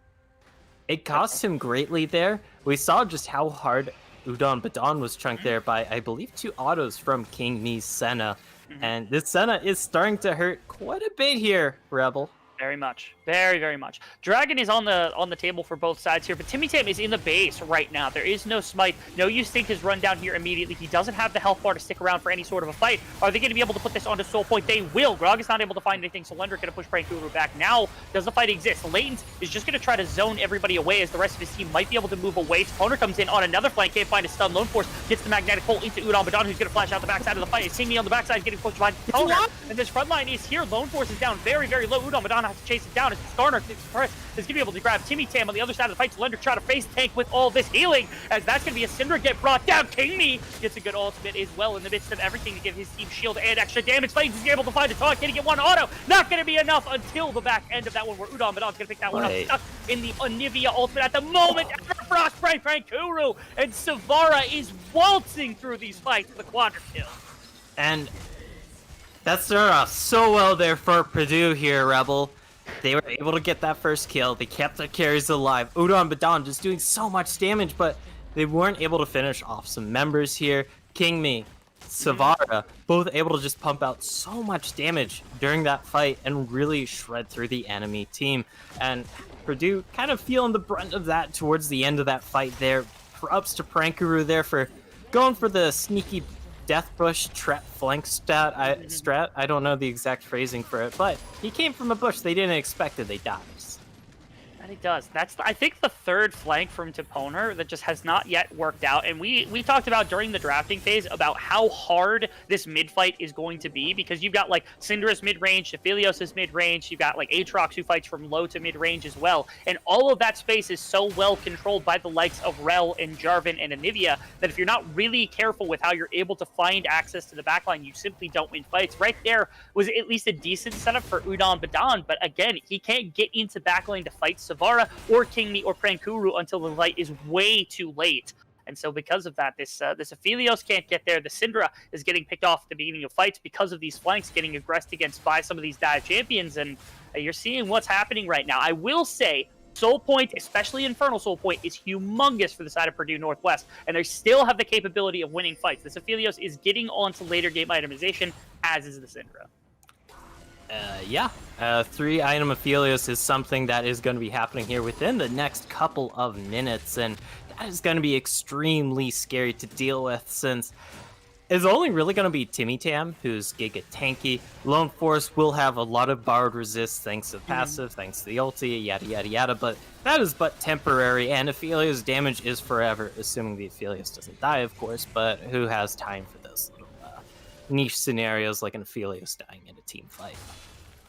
C: it cost him greatly there. We saw just how hard Udon Badon was chunked there by, I believe, 2 autos from King Me's Senna. And this Senna is starting to hurt quite a bit here, Rebel.
A: Very much. Very, very much. Dragon is on the table for both sides here, but Timmy Tam is in the base right now. There is no smite. No Use Think has run down here immediately. He doesn't have the health bar to stick around for any sort of a fight. Are they going to be able to put this onto Soul Point? They will. Grog is not able to find anything. Cylindric going to push Prankuru back. Now, does the fight exist? Layton is just going to try to zone everybody away as the rest of his team might be able to move away. Toponer comes in on another flank. Can't find a stun. Lone Force gets the magnetic pole into Udon Badon, who's going to flash out the backside of the fight. King Me on the backside getting pushed behind Toponer. And this front line is here. Lone Force is down very, very low. Udon Badon has to chase it down as Skarner is going to be able to grab Timmy Tam on the other side of the fight. Cylindric try to face tank with all this healing, as that's going to be a Cinder get brought down. King Me gets a good ultimate as well in the midst of everything to give his team shield and extra damage. Layton's is able to find a taunt. Can he get one auto? Not going to be enough until the back end of that one, where Udon Badon's going to pick that one up. Stuck in the Anivia ultimate at the moment. Frostbite Prankuru, and Savara is waltzing through these fights with a quadra kill.
C: And that started off so well there for Purdue here, Rebel. They were able to get that first kill. They kept their carries alive. Udon Badan just doing so much damage, but they weren't able to finish off some members here. Kingme, Savara, both able to just pump out so much damage during that fight and really shred through the enemy team. And Purdue kind of feeling the brunt of that towards the end of that fight there. Props to Prankuru there for going for the sneaky Death Bush trap flank strat. I don't know the exact phrasing for it, but he came from a bush they didn't expect it. They died.
A: And he does. That's, I think, the third flank from Toponer that just has not yet worked out. And we talked about during the drafting phase about how hard this mid fight is going to be, because you've got like Syndra's mid-range, Aphelios is mid-range, you've got like Aatrox who fights from low to mid-range as well. And all of that space is so well controlled by the likes of Rel and Jarvan and Anivia that if you're not really careful with how you're able to find access to the backline, you simply don't win fights. Right there was at least a decent setup for Udon Badan, but again, he can't get into backline to fight Savara or Kingme or Prankuru until the light is way too late. And so because of that, this Aphelios can't get there. The Syndra is getting picked off at the beginning of fights because of these flanks getting aggressed against by some of these dive champions, and you're seeing what's happening right now. I will say Soul Point, especially Infernal Soul Point, is humongous for the side of Purdue Northwest, and they still have the capability of winning fights. This Aphelios is getting onto later game itemization, as is the Syndra.
C: Yeah, 3-item Aphelios is something that is going to be happening here within the next couple of minutes, and that is going to be extremely scary to deal with, since it's only really going to be Timmy Tam, who's Giga Tanky. Lone Force will have a lot of borrowed resist thanks to passive, thanks to the ulti, yada yada yada, but that is but temporary, and Aphelios' damage is forever, assuming the Aphelios doesn't die, of course, but who has time for those little niche scenarios like an Aphelios dying in a team fight?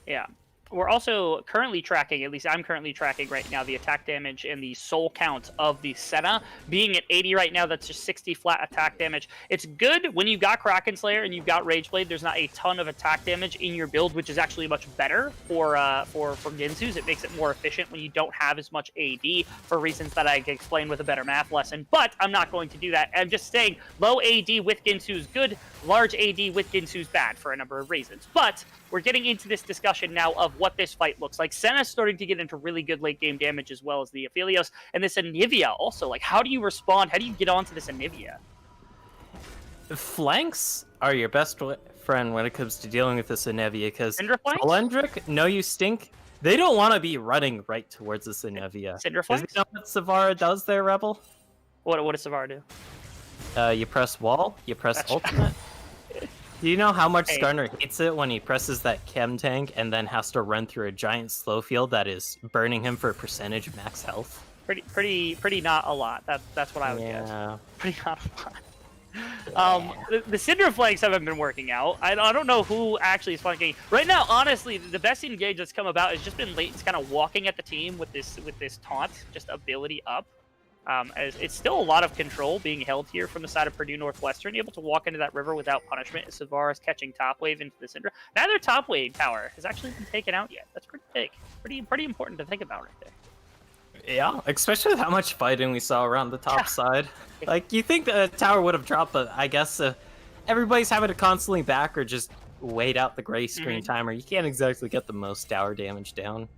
A: Yeah. We're also currently tracking, at least I'm currently tracking right now, the attack damage and the soul count of the Senna. Being at 80 right now, that's just 60 flat attack damage. It's good when you've got Kraken Slayer and you've got Rageblade. There's not a ton of attack damage in your build, which is actually much better for Ginsu's. It makes it more efficient when you don't have as much AD for reasons that I can explain with a better math lesson. But I'm not going to do that. I'm just saying low AD with Ginsu's good, large AD with Ginsu's bad for a number of reasons. But we're getting into this discussion now of what this fight looks like. Senna's starting to get into really good late game damage as well as the Aphelios. And this Anivia also, like, how do you respond? How do you get onto this Anivia?
C: Flanks are your best friend when it comes to dealing with this Anivia, because
A: Cylindric,
C: No You Stink, they don't want to be running right towards this Anivia.
A: Syndra
C: Because you know what Savara does there, Rebel?
A: What does Savara do?
C: You press wall, you press ultimate. Do you know how much Skarner hates it when he presses that chem tank and then has to run through a giant slow field that is burning him for a percentage of max health?
A: Pretty not a lot. That's what I would guess. Pretty not a lot. The Syndra flanks haven't been working out. I don't know who actually is flanking. Right now, honestly, the best engage that's come about has just been late. It's kind of walking at the team with this taunt, just ability up. As it's still a lot of control being held here from the side of Purdue Northwestern, able to walk into that river without punishment. As Savara is catching top wave into the Syndra. Neither top wave tower has actually been taken out yet. That's pretty big. Pretty important to think about right there.
C: Yeah, especially with how much fighting we saw around the top side. Like, you think the tower would have dropped, but I guess everybody's having to constantly back or just wait out the gray screen timer. You can't exactly get the most tower damage down.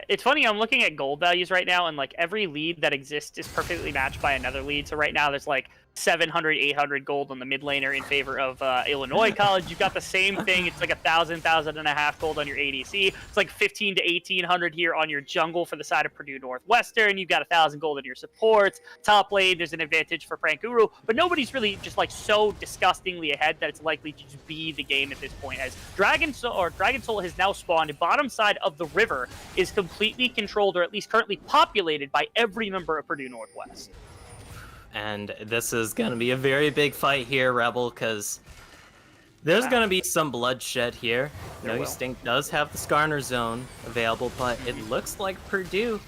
A: It's funny, I'm looking at gold values right now, and like every lead that exists is perfectly matched by another lead. So right now there's like 700, 800 gold on the mid laner in favor of Illinois College. You've got the same thing. It's like 1,500 gold on your ADC. It's like 15 to 1,800 here on your jungle for the side of Purdue Northwestern. You've got 1,000 gold on your supports. Top lane, there's an advantage for Prankuru, but nobody's really just like so disgustingly ahead that it's likely to just be the game at this point. As Dragon Soul has now spawned, bottom side of the river is completely controlled, or at least currently populated, by every member of Purdue Northwest.
C: And this is going to be a very big fight here, Rebel, because there's going to be some bloodshed here. No Stink does have the Skarner zone available, but it looks like Purdue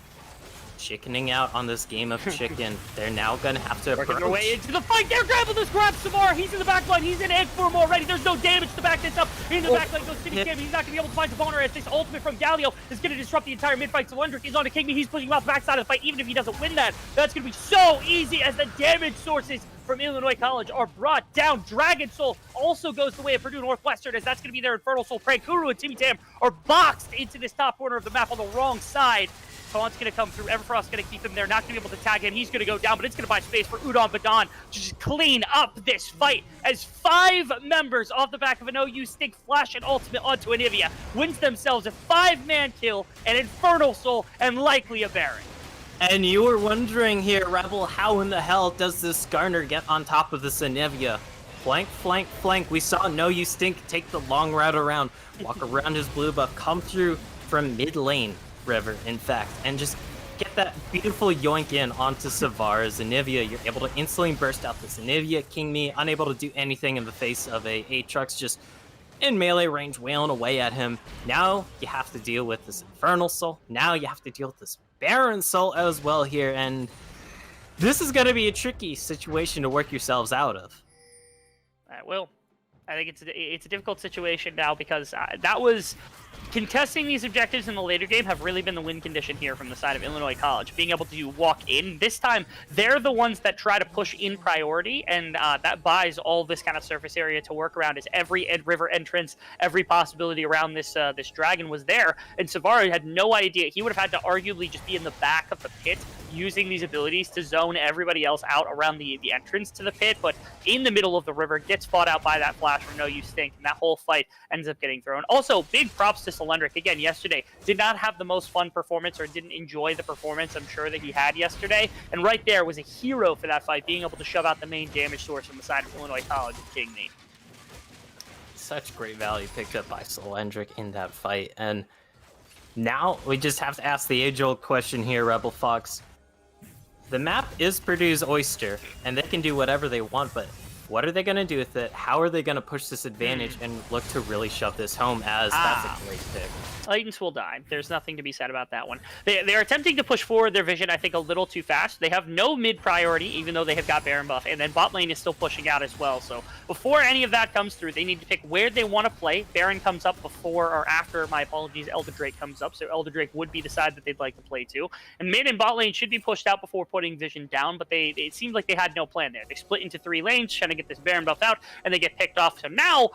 C: chickening out on this game of chicken. They're now gonna have to
A: Working
C: approach.
A: their way into the fight. They're grabbing this grab. Samar, he's in the back line. He's in egg form already. There's no damage to back this up. In the back line goes City Cam. He's not gonna be able to find the boner as this ultimate from Galio is gonna disrupt the entire mid fight. Cylindric is on to Kingme. He's pushing him out the backside of the fight. Even if he doesn't win that, that's gonna be so easy as the damage sources from Illinois College are brought down. Dragon Soul also goes the way of Purdue Northwestern, as that's going to be their Infernal Soul. Kuru and Timmy Tam are boxed into this top corner of the map on the wrong side. Taunt's going to come through. Everfrost's going to keep him there. Not going to be able to tag him. He's going to go down, but it's going to buy space for Udon Badon to just clean up this fight as 5 members off the back of an OU Stink flash and ultimate onto Anivia wins themselves a 5-man kill, an Infernal Soul, and likely a Baron.
C: And you were wondering here, Rebel, how in the hell does this Garner get on top of this Anivia? Flank, flank, flank. We saw No You Stink take the long route around, walk around his blue buff, come through from mid lane, River, in fact, and just get that beautiful yoink in onto Savara's Anivia. You're able to instantly burst out this Anivia. Kingme, unable to do anything in the face of a Aatrox, just in melee range, wailing away at him. Now you have to deal with this Infernal Soul. Now you have to deal with this Baron Soul as well here, and this is going to be a tricky situation to work yourselves out of.
A: Well, I think it's a difficult situation now because that was contesting these objectives in the later game have really been the win condition here from the side of Illinois College. Being able to walk in this time, they're the ones that try to push in priority, and that buys all this kind of surface area to work around. As every river entrance, every possibility around this this dragon was there, and Savara had no idea. He would have had to arguably just be in the back of the pit, using these abilities to zone everybody else out around the entrance to the pit, but in the middle of the river, gets fought out by that flash from No You Stink, and that whole fight ends up getting thrown. Also, big props to Cylindric. Again, yesterday, did not have the most fun performance, or didn't enjoy the performance I'm sure that he had yesterday, and right there was a hero for that fight, being able to shove out the main damage source from the side of Illinois College with Kingme.
C: Such great value picked up by Cylindric in that fight, and now we just have to ask the age-old question here, Rebel Fox. The map is Purdue's oyster, and they can do whatever they want, but what are they going to do with it? How are they going to push this advantage and look to really shove this home, as that's a great pick?
A: Titans will die. There's nothing to be said about that one. They're attempting to push forward their vision, I think, a little too fast. They have no mid priority, even though they have got Baron buff, and then bot lane is still pushing out as well. So before any of that comes through, they need to pick where they want to play. Baron comes up before or after, my apologies, Elder Drake comes up. So Elder Drake would be the side that they'd like to play to. And mid and bot lane should be pushed out before putting vision down, but it seemed like they had no plan there. They split into 3 lanes, trying to get this Baron buff out, and they get picked off. So now,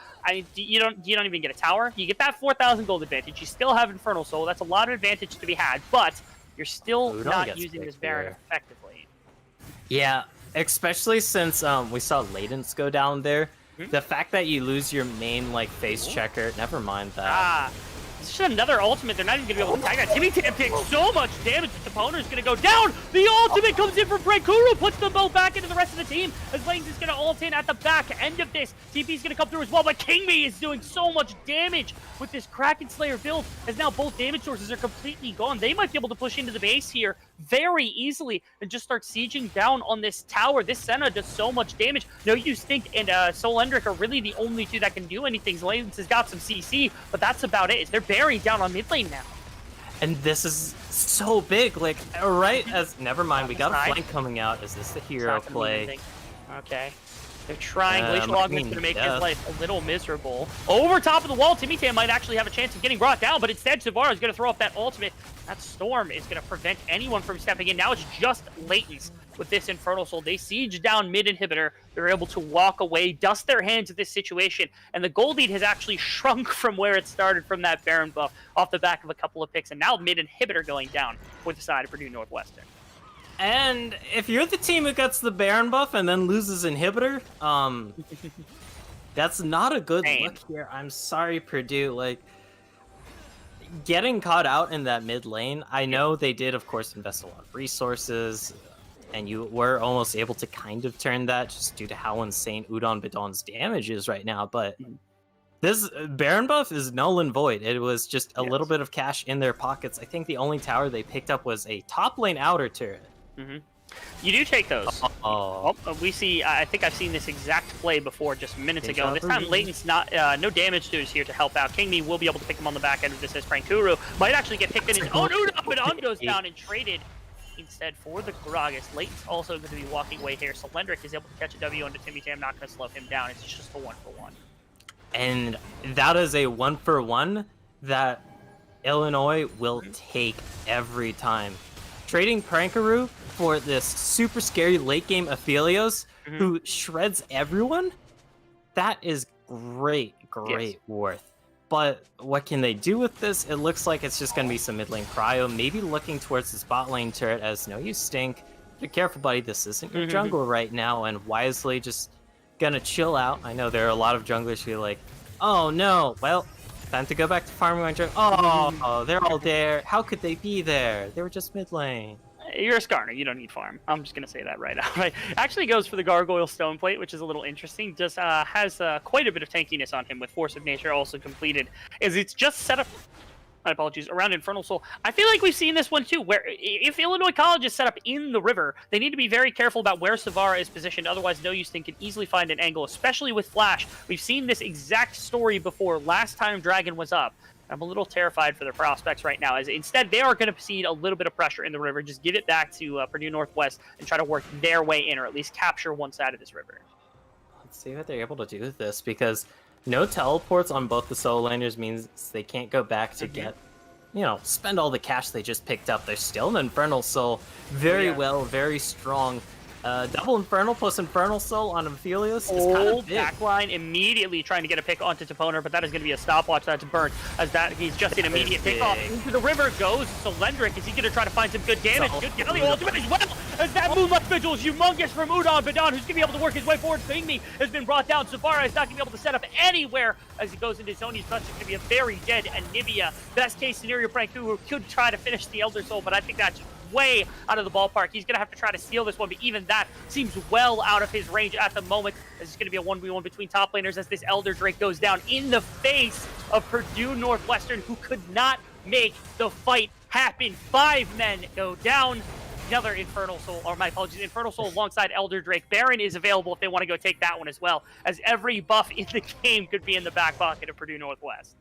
A: you don't even get a tower. You get that 4,000 gold advantage. You still have Infernal Soul. That's a lot of advantage to be had, but you're still not using this Baron effectively.
C: Yeah, especially since we saw Ladence go down there. The fact that you lose your main face checker, never mind that.
A: It's just another ultimate. They're not even going to be able to tag that. Timmy Tam takes so much damage that the opponent is going to go down. The ultimate comes in from Kuru, puts them both back into the rest of the team. As Lanes is going to ult in at the back end of this. TP's going to come through as well, but Kingme is doing so much damage with this Kraken Slayer build, as now both damage sources are completely gone. They might be able to push into the base here very easily and just start sieging down on this tower. This Senna does so much damage. No You Stink and Solendric are really the only two that can do anything. Lanes has got some CC, but that's about it. They're buried down on mid lane now.
C: And this is so big, right as... Never mind, we got a flank coming out. Is this the hero play?
A: Okay. They're trying. Glacial Augment's going to make his life a little miserable. Over top of the wall, Timmy Tam might actually have a chance of getting brought down, but instead Savara is going to throw up that ultimate. That Storm is going to prevent anyone from stepping in. Now it's just Latents with this Infernal Soul. They siege down mid inhibitor. They're able to walk away, dust their hands of this situation, and the gold lead has actually shrunk from where it started from that Baron buff off the back of a couple of picks, and now mid inhibitor going down for the side of Purdue Northwestern.
C: And if you're the team who gets the Baron buff and then loses inhibitor, that's not a good look here. I'm sorry, Purdue. Getting caught out in that mid lane, I know they did, of course, invest a lot of resources, and you were almost able to kind of turn that just due to how insane Udon Badon's damage is right now, but this Baron buff is null and void. It was just a little bit of cash in their pockets. I think the only tower they picked up was a top lane outer turret.
A: You do take those. We see. I think I've seen this exact play before, just minutes ago. This time, Layton's not. No damage to is here to help out. Kingme will be able to pick him on the back end of this as Kuru might actually get picked in his own. Udon goes down and traded instead for the Gragas. Leighton's also going to be walking away here. Cylindric is able to catch a W onto Timmy Tam, not going to slow him down. It's just a 1-for-1.
C: And that is a 1-for-1 that Illinois will take every time. Trading Prankaroo for this super scary late game Aphelios who shreds everyone, that is great worth. But what can they do with this? It looks like it's just going to be some mid lane cryo, maybe looking towards the spot lane turret as no, you stink. Be careful, buddy, this isn't your jungle right now, and wisely just gonna chill out. I know there are a lot of junglers who are like, oh no, well, time to go back to farming my jungle. Oh, they're all there. How could they be there? They were just mid lane.
A: You're a Skarner, you don't need farm. I'm just going to say that right now. Right? Actually goes for the Gargoyle Stone Plate, which is a little interesting. Just has quite a bit of tankiness on him with Force of Nature also completed. As it's just set up, my apologies, around Infernal Soul. I feel like we've seen this one too, where if Illinois College is set up in the river, they need to be very careful about where Savara is positioned. Otherwise, No Use Thing can easily find an angle, especially with Flash. We've seen this exact story before last time Dragon was up. I'm a little terrified for their prospects right now, as instead they are going to see a little bit of pressure in the river. Just give it back to Purdue Northwest and try to work their way in, or at least capture one side of this river.
C: Let's see what they're able to do with this, because no teleports on both the solo laners means they can't go back to get, spend all the cash they just picked up. They're still an Infernal Soul. Very strong. Double Infernal plus Infernal Soul on Aphelios is kind of big.
A: Backline immediately trying to get a pick onto Toponer, but that is going to be a stopwatch that's burnt, as that he's just an immediate pick off. Into the river goes Cylindric. Is he going to try to find some good damage? Good Galley ultimate as well, as that Moonlight Vigil is humongous from Udon Badon, who's going to be able to work his way forward. Pingme has been brought down. Savara is not going to be able to set up anywhere as he goes into zone. He's going to be a very dead Anivia. Best case scenario, Pranku could try to finish the Elder Soul, but I think that's way out of the ballpark. He's going to have to try to steal this one, but even that seems well out of his range at the moment. This is going to be a 1v1 between top laners as this Elder Drake goes down in the face of Purdue Northwestern, who could not make the fight happen. 5 men go down. Another Infernal Soul, or my apologies, Infernal Soul alongside Elder Drake. Baron is available if they want to go take that one as well, as every buff in the game could be in the back pocket of Purdue Northwest.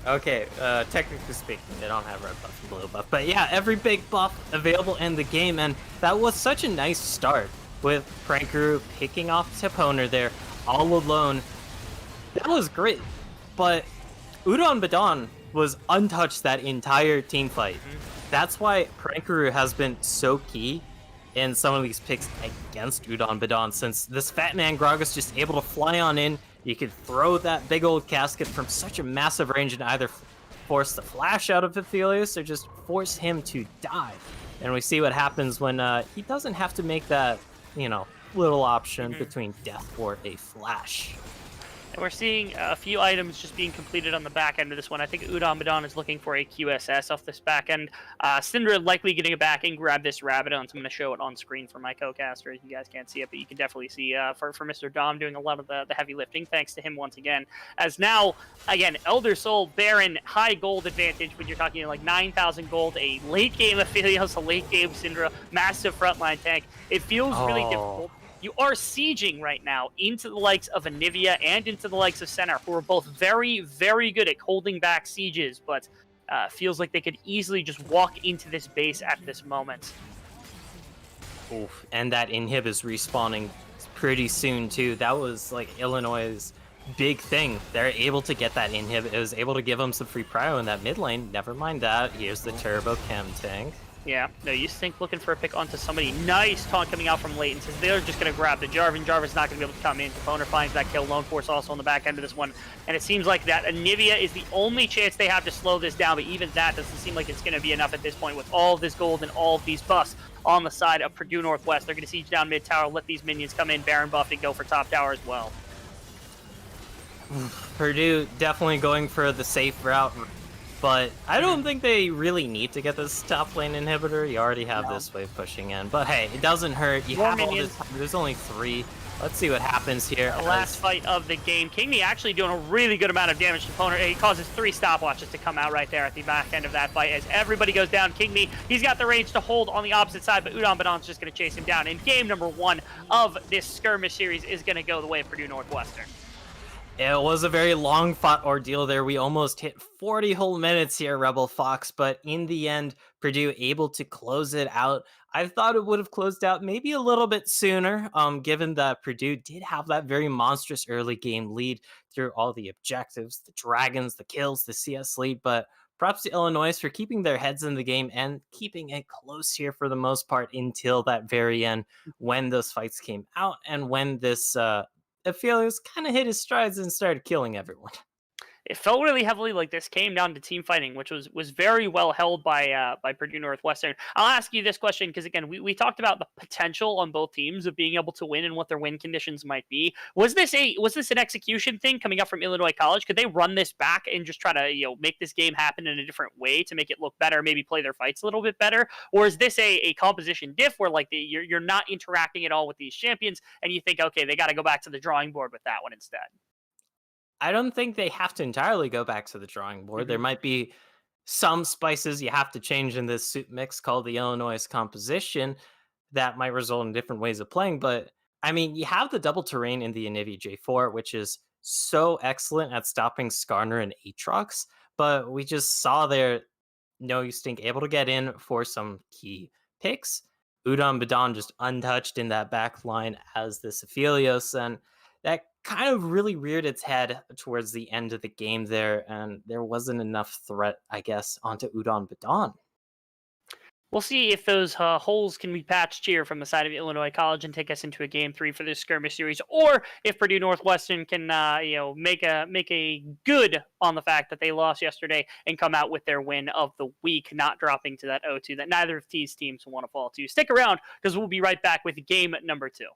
C: Okay, technically speaking, they don't have red buff and blue buff, but yeah, every big buff available in the game, and that was such a nice start with Prankaroo picking off Toponer there all alone. That was great, but Udon Badon was untouched that entire team fight. That's why Prankaroo has been so key in some of these picks against Udon Badon, since this fat man Gragas just able to fly on in. You could throw that big old casket from such a massive range and either force the flash out of Aphelios or just force him to die. And we see what happens when he doesn't have to make that, little option between death or a flash.
A: And we're seeing a few items just being completed on the back end of this one. I think Udon Badon is looking for a QSS off this back end. Syndra likely getting it back and grab this Rabidon. So I'm going to show it on screen for my co-caster. You guys can't see it, but you can definitely see for Mr. Dom doing a lot of the heavy lifting. Thanks to him once again. As now, again, Elder Soul, Baron, high gold advantage when you're talking like 9,000 gold, a late game Aphelios, a late game Syndra, massive frontline tank. It feels really difficult. You are sieging right now into the likes of Anivia and into the likes of Senna, who are both very, very good at holding back sieges, but feels like they could easily just walk into this base at this moment.
C: Oof. And that inhib is respawning pretty soon, too. That was, Illinois' big thing. They're able to get that inhib. It was able to give them some free prio in that mid lane. Never mind that. Here's the Turbo Chem tank.
A: Yeah, No Use Think looking for a pick onto somebody. Nice taunt coming out from Leighton, says they're just going to grab the Jarvan. Jarvan's not going to be able to come in. Toponer finds that kill. Lone Force also on the back end of this one. And it seems like that Anivia is the only chance they have to slow this down, but even that doesn't seem like it's going to be enough at this point with all of this gold and all of these buffs on the side of Purdue Northwest. They're going to siege down mid tower, let these minions come in, Baron buff, and go for top tower as well.
C: Purdue definitely going for the safe route. But I don't think they really need to get this top lane inhibitor. You already have this wave pushing in. But hey, it doesn't hurt. You have all this time. There's only 3. Let's see what happens here.
A: The last fight of the game. Kingme actually doing a really good amount of damage to Toponer. He causes 3 stopwatches to come out right there at the back end of that fight. As everybody goes down, Kingme, he's got the range to hold on the opposite side, but Udon Badon's just going to chase him down. And game number 1 of this skirmish series is going to go the way of Purdue Northwestern.
C: It was a very long fought ordeal there. We almost hit 40 whole minutes here, Rebel Fox, but in the end, Purdue able to close it out. I thought it would have closed out maybe a little bit sooner, given that Purdue did have that very monstrous early game lead through all the objectives, the dragons, the kills, the CS lead. But props to Illinois for keeping their heads in the game and keeping it close here for the most part until that very end when those fights came out and when this Aphelios kind of hit his strides and started killing everyone.
A: It felt really heavily like this came down to team fighting, which was very well held by Purdue Northwestern. I'll ask you this question because again, we talked about the potential on both teams of being able to win and what their win conditions might be. Was this an execution thing coming up from Illinois College? Could they run this back and just try to make this game happen in a different way to make it look better, maybe play their fights a little bit better? Or is this a composition diff where like you're not interacting at all with these champions and you think, okay, they got to go back to the drawing board with that one instead?
C: I don't think they have to entirely go back to the drawing board. There might be some spices you have to change in this soup mix called the Illinois composition that might result in different ways of playing. But I mean, you have the double terrain in the Inivi J4, which is so excellent at stopping Skarner and Aatrox. But we just saw there No You Stink able to get in for some key picks. Udon Badon just untouched in that back line as this Aphelios, and that kind of really reared its head towards the end of the game there, and there wasn't enough threat, I guess, onto Udon Badon.
A: We'll see if those holes can be patched here from the side of Illinois College and take us into a game 3 for this skirmish series, or if Purdue Northwestern can, make a good on the fact that they lost yesterday and come out with their win of the week, not dropping to that 0-2 that neither of these teams want to fall to. Stick around because we'll be right back with game number 2.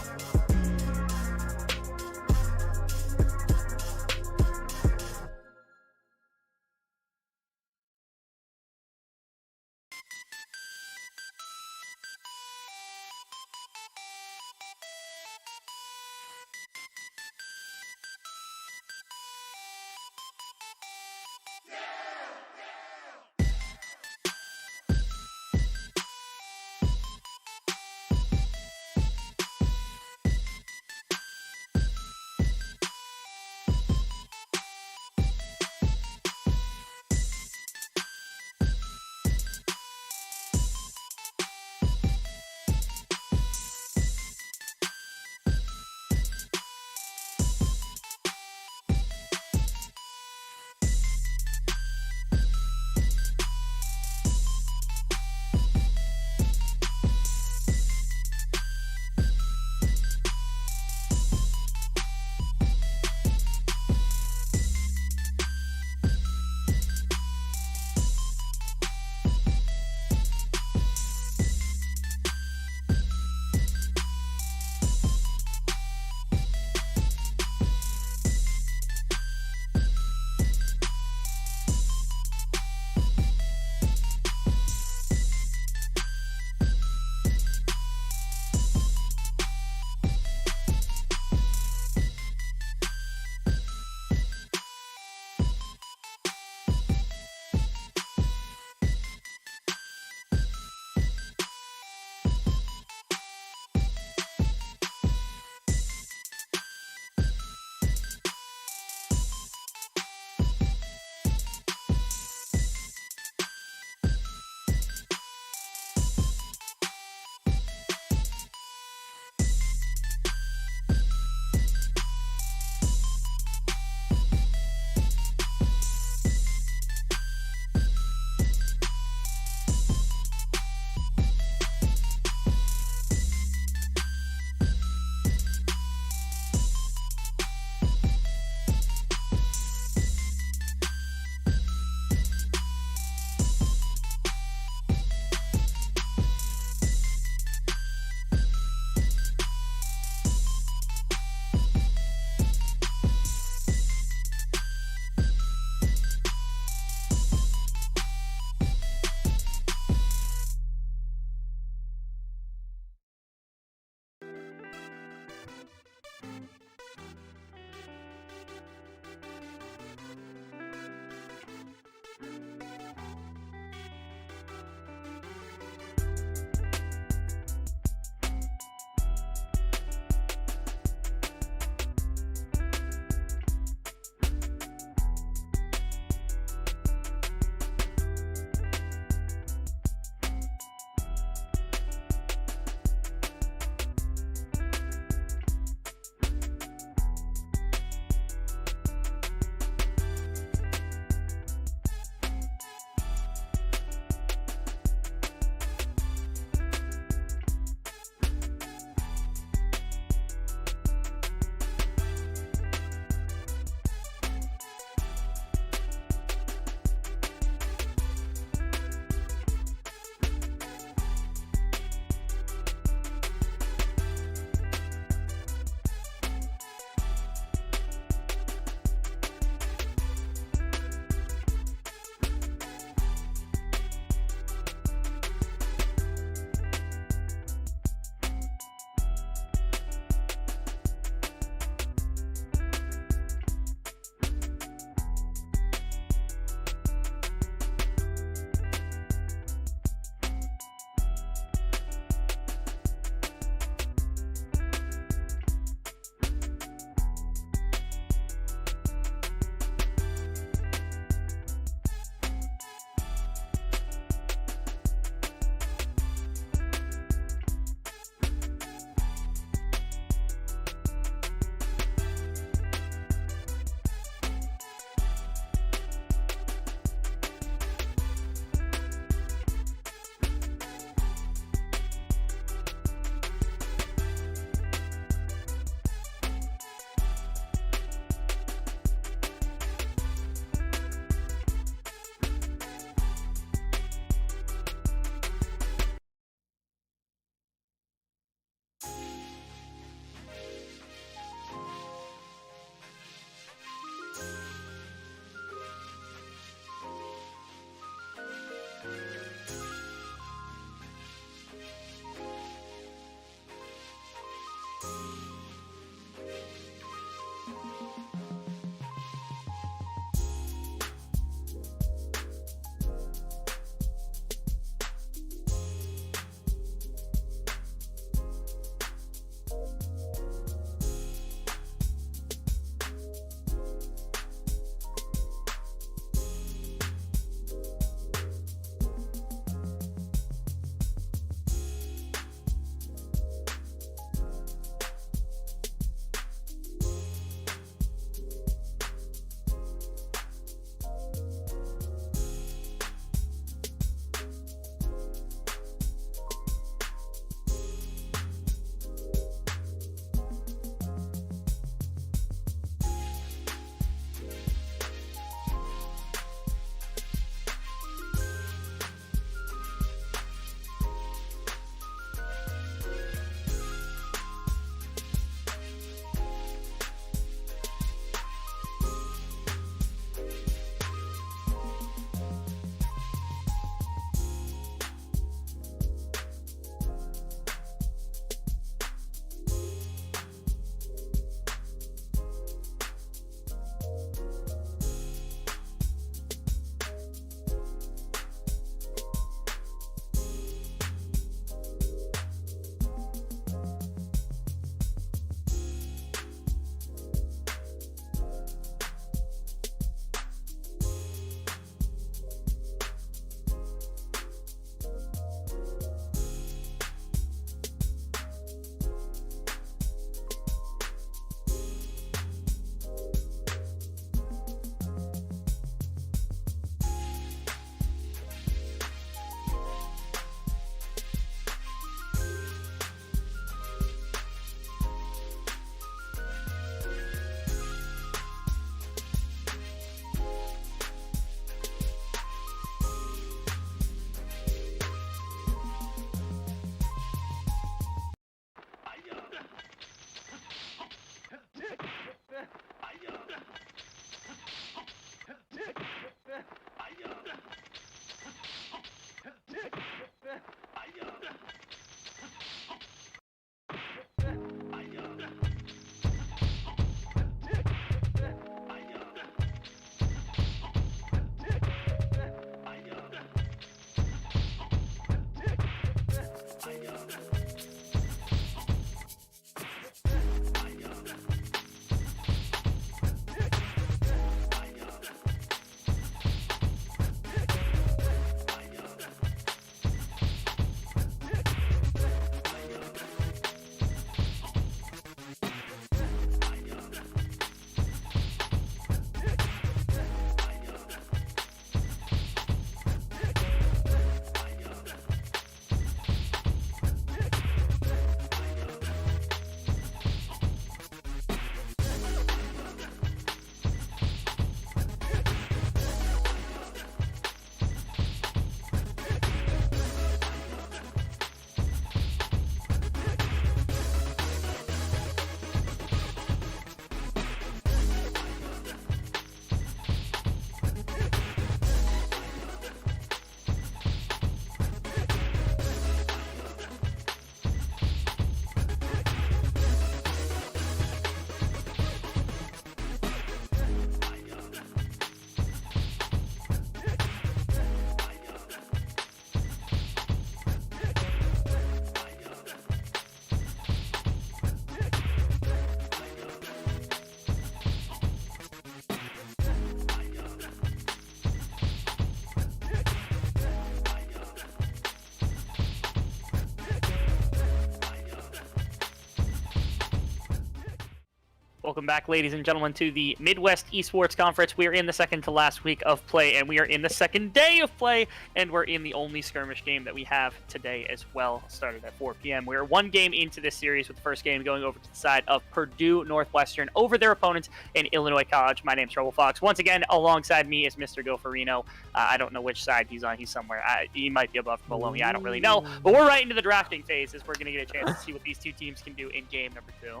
A: Welcome back, ladies and gentlemen, to the Midwest Esports Conference. We are in the second to last week of play, and we are in the second day of play, and we're in the only skirmish game that we have today as well, started at 4 p.m. We are one game into this series, with the first game going over to the side of Purdue Northwestern over their opponents in Illinois College. My name's Trouble Fox. Once again, alongside me is Mr. Gopherino. I don't know which side he's on. He's somewhere. He might be above or below me. I don't really know. But we're right into the drafting phase, as we're going to get a chance to see what these two teams can do in game number 2.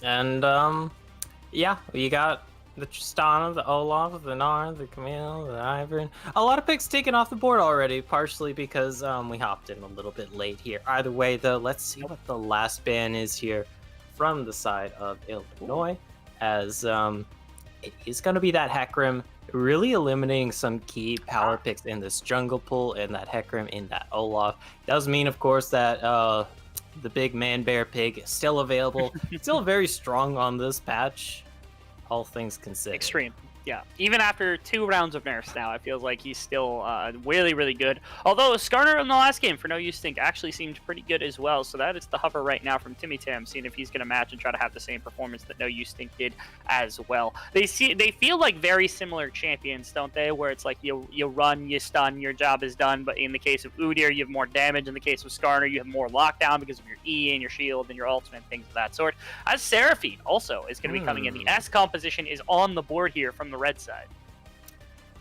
C: And, yeah, you got the Tristana, the Olaf, the Nar, the Camille, the Ivern. A lot of picks taken off the board already, partially because we hopped in a little bit late here. Either way, though, let's see what the last ban is here from the side of Illinois, as it is going to be that Hecarim, really eliminating some key power picks in this jungle pool, and that Hecarim in that Olaf. Does mean, of course, that the big man bear pig is still available. Still very strong on this patch, all things considered.
A: Extreme. Yeah, even after 2 rounds of nerfs now, it feels like he's still really, really good. Although Skarner in the last game for No Use Think actually seemed pretty good as well. So that is the hover right now from Timmy Tam, seeing if he's going to match and try to have the same performance that No Use Think did as well. They feel like very similar champions, don't they? Where it's like you run, you stun, your job is done. But in the case of Udyr, you have more damage. In the case of Skarner, you have more lockdown because of your E and your shield and your ultimate, things of that sort. As Seraphine also is going to be coming in. The S composition is on the board here from the red side.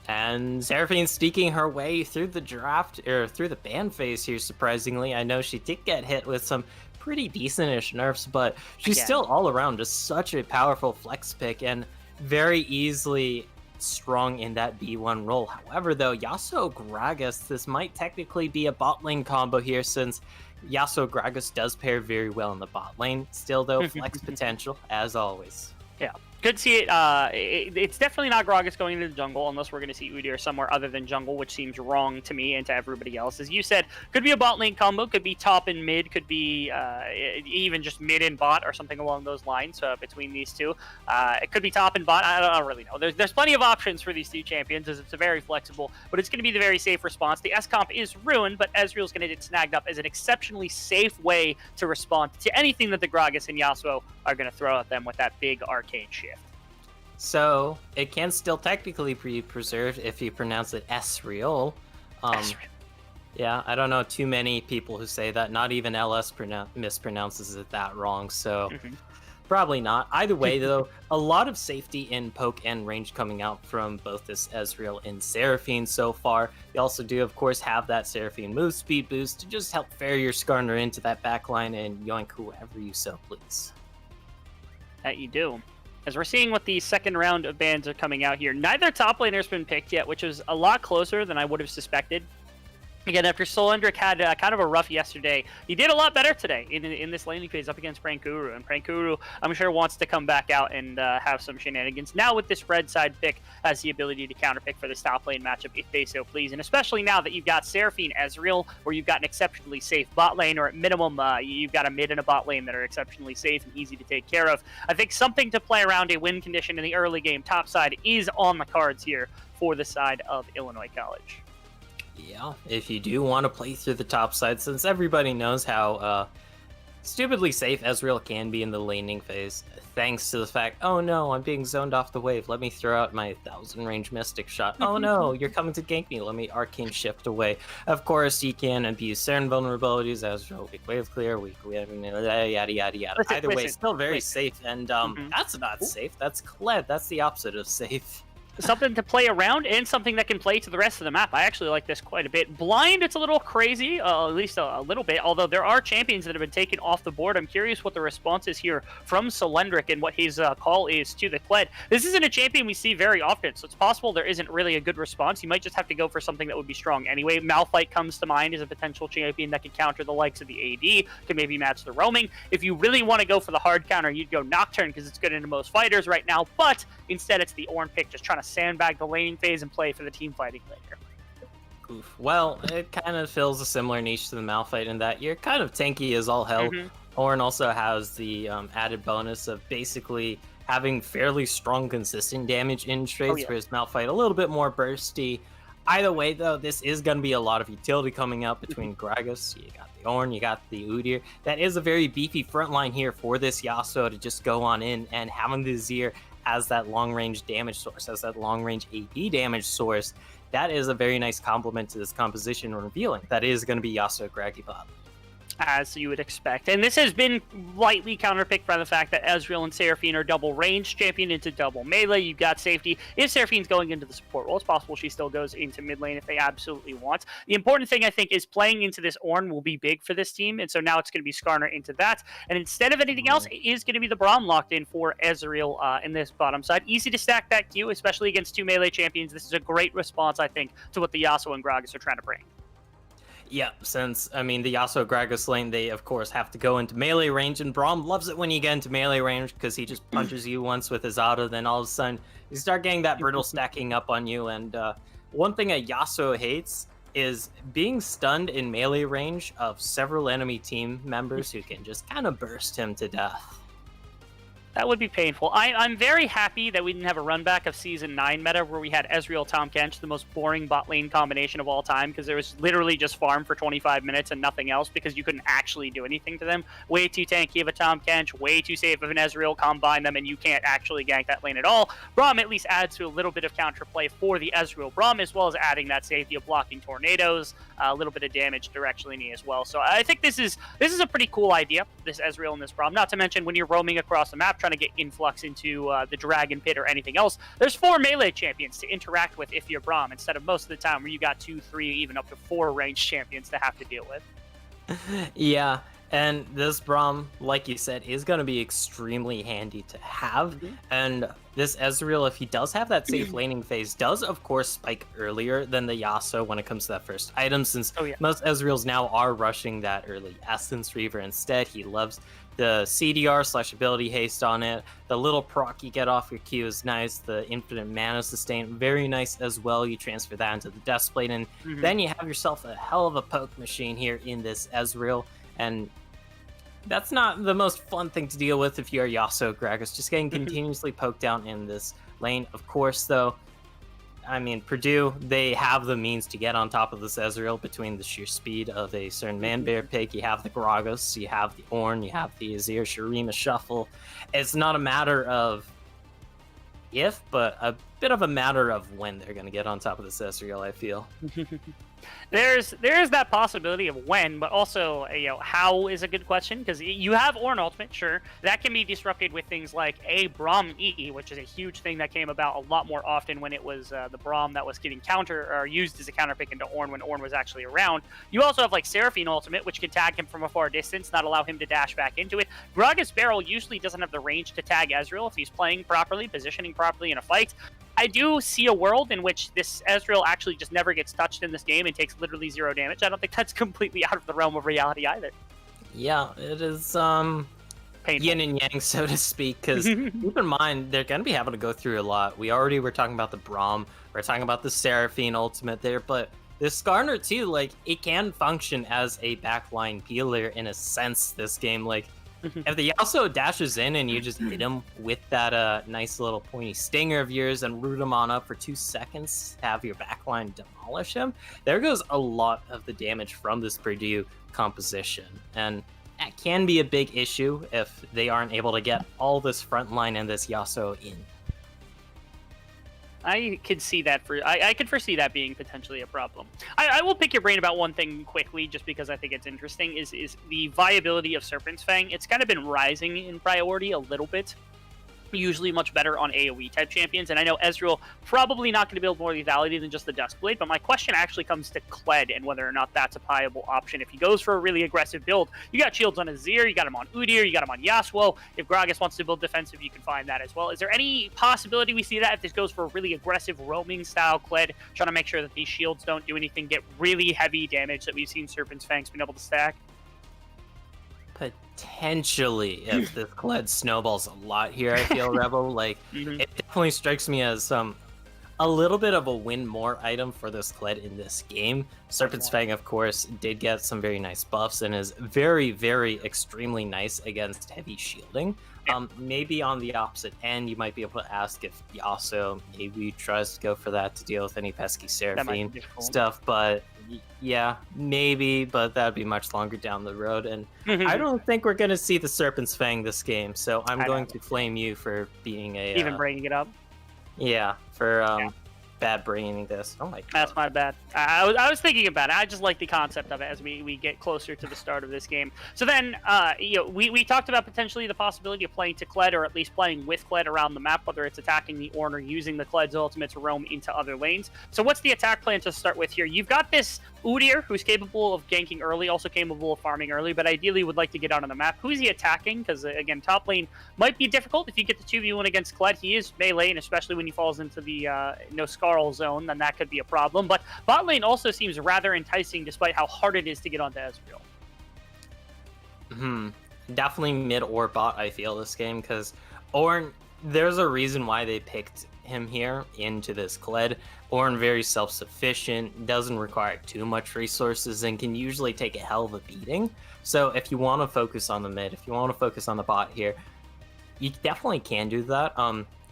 C: And Seraphine sneaking her way through the draft, or through the ban phase here, surprisingly. I know she did get hit with some pretty decent-ish nerfs, but she's still all around just such a powerful flex pick and very easily strong in that B1 role. However, though, Yasuo Gragas, this might technically be a bot lane combo here, since Yasuo Gragas does pair very well in the bot lane. Still, though, flex potential, as always.
A: Yeah. Could see it. It's definitely not Gragas going into the jungle, unless we're going to see Udyr somewhere other than jungle, which seems wrong to me and to everybody else. As you said, could be a bot lane combo, could be top and mid, could be even just mid and bot or something along those lines between these two. It could be top and bot. I don't really know. There's plenty of options for these two champions, as it's a very flexible, but it's going to be the very safe response. The S comp is ruined, but Ezreal's going to get snagged up as an exceptionally safe way to respond to anything that the Gragas and Yasuo are going to throw at them with that big arcane shift.
C: So it can still technically be preserved if you pronounce it Ezreal. Yeah, I don't know too many people who say that. Not even LS mispronounces it that wrong, so probably not. Either way, though, a lot of safety in poke and range coming out from both this Ezreal and Seraphine so far. You also do, of course, have that Seraphine move speed boost to just help ferry your Skarner into that backline and yoink whoever you so please.
A: That you do. As we're seeing what the second round of bans are coming out here, neither top laner's been picked yet, which is a lot closer than I would have suspected. Again, after Solendric had kind of a rough yesterday, he did a lot better today in this laning phase up against Prankuru. And Prankuru, I'm sure, wants to come back out and have some shenanigans. Now with this red side pick, has the ability to counterpick for this top lane matchup if they so please. And especially now that you've got Seraphine Ezreal, where you've got an exceptionally safe bot lane, or at minimum, you've got a mid and a bot lane that are exceptionally safe and easy to take care of. I think something to play around a win condition in the early game top side is on the cards here for the side of Illinois College.
C: Yeah, if you do want to play through the top side, since everybody knows how stupidly safe Ezreal can be in the laning phase, thanks to the fact, oh no, I'm being zoned off the wave, let me throw out my 1000 range Mystic Shot. Oh no, you're coming to gank me, let me Arcane Shift away. Of course, you can abuse certain vulnerabilities, Ezreal, weak wave clear, weak wave, yada yada yada. Either way, still very safe, and that's not safe, that's Kled, that's the opposite of safe.
A: Something to play around and something that can play to the rest of the map. I actually like this quite a bit. Blind, it's a little crazy, at least a little bit, although there are champions that have been taken off the board. I'm curious what the response is here from Solendric and what his call is to the Kled. This isn't a champion we see very often, so it's possible there isn't really a good response. You might just have to go for something that would be strong anyway. Malphite comes to mind as a potential champion that could counter the likes of the AD, could maybe match the roaming. If you really want to go for the hard counter, you'd go Nocturne because it's good into most fighters right now, but instead it's the Ornn pick, just trying to sandbag the laning phase and play for the team fighting later.
C: Oof. Well, it kind of fills a similar niche to the Malphite in that you're kind of tanky as all hell. Ornn also has the added bonus of basically having fairly strong consistent damage in trades, whereas Malphite a little bit more bursty. Either way, though, this is going to be a lot of utility coming out between Gragas. You got the Ornn, you got the Udyr. That is a very beefy front line here for this Yasuo to just go on in, and having the Azir as that long-range damage source, as that long-range AP damage source, that is a very nice complement to this composition, revealing that is going to be Yasuo Graggy Bob.
A: As you would expect. And this has been lightly counterpicked by the fact that Ezreal and Seraphine are double range champion into double melee. You've got safety. If Seraphine's going into the support role, it's possible she still goes into mid lane if they absolutely want. The important thing, I think, is playing into this Ornn will be big for this team, and so now it's going to be Skarner into that. And instead of anything else, it is going to be the Braum locked in for Ezreal in this bottom side. Easy to stack that Q, especially against two melee champions. This is a great response, I think, to what the Yasuo and Gragas are trying to bring.
C: Yeah, since, I mean, the Yasuo Gragas lane, they, of course, have to go into melee range, and Braum loves it when you get into melee range, because he just punches you once with his auto, then all of a sudden, you start getting that brittle stacking up on you, and one thing a Yasuo hates is being stunned in melee range of several enemy team members who can just kind of burst him to death.
A: That would be painful. I'm very happy that we didn't have a run back of Season 9 meta where we had Ezreal Tahm Kench, the most boring bot lane combination of all time, because there was literally just farm for 25 minutes and nothing else because you couldn't actually do anything to them. Way too tanky of a Tahm Kench, way too safe of an Ezreal, combine them and you can't actually gank that lane at all. Braum at least adds to a little bit of counterplay for the Ezreal Braum, as well as adding that safety of blocking tornadoes, a little bit of damage directionally as well. So I think this is a pretty cool idea, this Ezreal and this Braum. Not to mention when you're roaming across the map trying to get influx into the Dragon Pit or anything else, there's 4 melee champions to interact with if you're Braum, instead of most of the time where you got 2, 3, even up to 4 ranged champions to have to deal with.
C: Yeah, and this Braum, like you said, is going to be extremely handy to have. And this Ezreal, if he does have that safe laning phase, does of course spike earlier than the Yasuo when it comes to that first item, since most Ezreals now are rushing that early Essence Reaver instead. He loves the CDR/ability haste on it. The little proc you get off your Q is nice. The infinite mana sustain, very nice as well. You transfer that into the Deathblade, and then you have yourself a hell of a poke machine here in this Ezreal. And that's not the most fun thing to deal with if you're Yasuo Gragas, just getting continuously poked down in this lane. Of course, though, I mean, Purdue, they have the means to get on top of this Ezreal between the sheer speed of a certain man-bear pick. You have the Gragas, you have the Ornn, you have the Azir Shurima shuffle. It's not a matter of if, but a bit of a matter of when they're going to get on top of this Ezreal, I feel.
A: There's that possibility of when, but also how is a good question, because you have Ornn ultimate, sure, that can be disrupted with things like a Braum E, which is a huge thing that came about a lot more often when it was the Braum that was getting used as a counter pick into Ornn when Ornn was actually around. You also have like Seraphine ultimate, which can tag him from a far distance, not allow him to dash back into it. Gragas Barrel usually doesn't have the range to tag Ezreal if he's playing properly, positioning properly in a fight. I do see a world in which this Ezreal actually just never gets touched in this game and takes literally 0 damage. I don't think that's completely out of the realm of reality either.
C: Yeah, it is
A: painful.
C: Yin and yang, so to speak, because keep in mind, they're going to be having to go through a lot. We already were talking about the Braum, we're talking about the Seraphine ultimate there, but this Skarner too, like, it can function as a backline peeler in a sense this game. Like, if the Yasuo dashes in and you just hit him with that nice little pointy stinger of yours and root him on up for 2 seconds, have your backline demolish him, there goes a lot of the damage from this Purdue composition. And that can be a big issue if they aren't able to get all this front line and this Yasuo in.
A: I could see that I could foresee that being potentially a problem. I will pick your brain about one thing quickly, just because I think it's interesting, is the viability of Serpent's Fang. It's kind of been rising in priority a little bit. Usually much better on AoE type champions, and I know Ezreal probably not going to build more lethality than just the Duskblade, but my question actually comes to Kled and whether or not that's a viable option. If he goes for a really aggressive build, you got shields on Azir, you got him on Udyr, you got him on Yasuo. If Gragas wants to build defensive, you can find that as well. Is there any possibility we see that if this goes for a really aggressive roaming style Kled, trying to make sure that these shields don't do anything, get really heavy damage that we've seen Serpent's Fangs been able to stack?
C: Potentially, if this Kled snowballs a lot here, I feel, Rebel. Like, it definitely strikes me as a little bit of a win more item for this Kled in this game. Serpent's Fang, of course, did get some very nice buffs and is very, very extremely nice against heavy shielding. Maybe on the opposite end, you might be able to ask if Yasuo maybe tries to go for that to deal with any pesky Seraphine stuff. But yeah, maybe, but that'd be much longer down the road. And I don't think we're going to see the Serpent's Fang this game. So I'm going to flame you for being
A: even bringing it up.
C: Yeah, for bad bringing this. Oh my god.
A: That's my bad. I was thinking about it. I just like the concept of it as we get closer to the start of this game. So then, we talked about potentially the possibility of playing to Kled, or at least playing with Kled around the map, whether it's attacking the Ornn or using the Kled's ultimate to roam into other lanes. So what's the attack plan to start with here? You've got this Udyr, who's capable of ganking early, also capable of farming early, but ideally would like to get out on the map. Who's he attacking? Because, again, top lane might be difficult. If you get the 2v1 against Kled, he is melee, and especially when he falls into the no Scarl zone, then that could be a problem. But bot lane also seems rather enticing despite how hard it is to get onto Ezreal.
C: Definitely mid or bot, I feel, this game, because Ornn, there's a reason why they picked him here into this Kled. Ornn very self-sufficient, doesn't require too much resources, and can usually take a hell of a beating. So if you want to focus on the mid, if you want to focus on the bot here, you definitely can do that.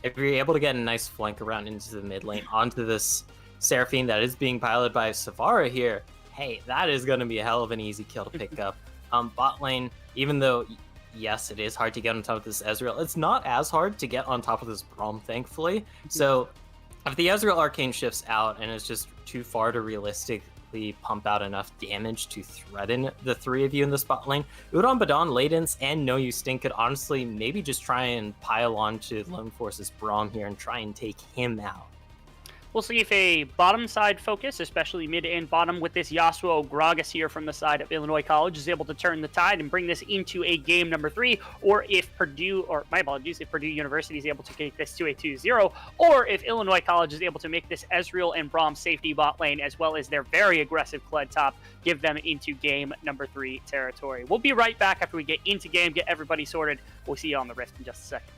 C: If you're able to get a nice flank around into the mid lane onto this Seraphine that is being piloted by Savara here, hey, that is going to be a hell of an easy kill to pick up. Bot lane, even though, yes, it is hard to get on top of this Ezreal, it's not as hard to get on top of this Braum, thankfully. So if the Ezreal Arcane shifts out and it's just too far to realistically pump out enough damage to threaten the three of you in the bot lane, Udon, Badon, Ladens, and No You Stink could honestly maybe just try and pile onto Lone Force's Braum here and try and take him out.
A: We'll see if a bottom side focus, especially mid and bottom, with this Yasuo Gragas here from the side of Illinois College, is able to turn the tide and bring this into a game number 3, or if Purdue, or my apologies, if Purdue University is able to take this to a 2-0, or if Illinois College is able to make this Ezreal and Braum safety bot lane, as well as their very aggressive Kled top, give them into game number 3 territory. We'll be right back after we get into game, get everybody sorted. We'll see you on the Rift in just a second.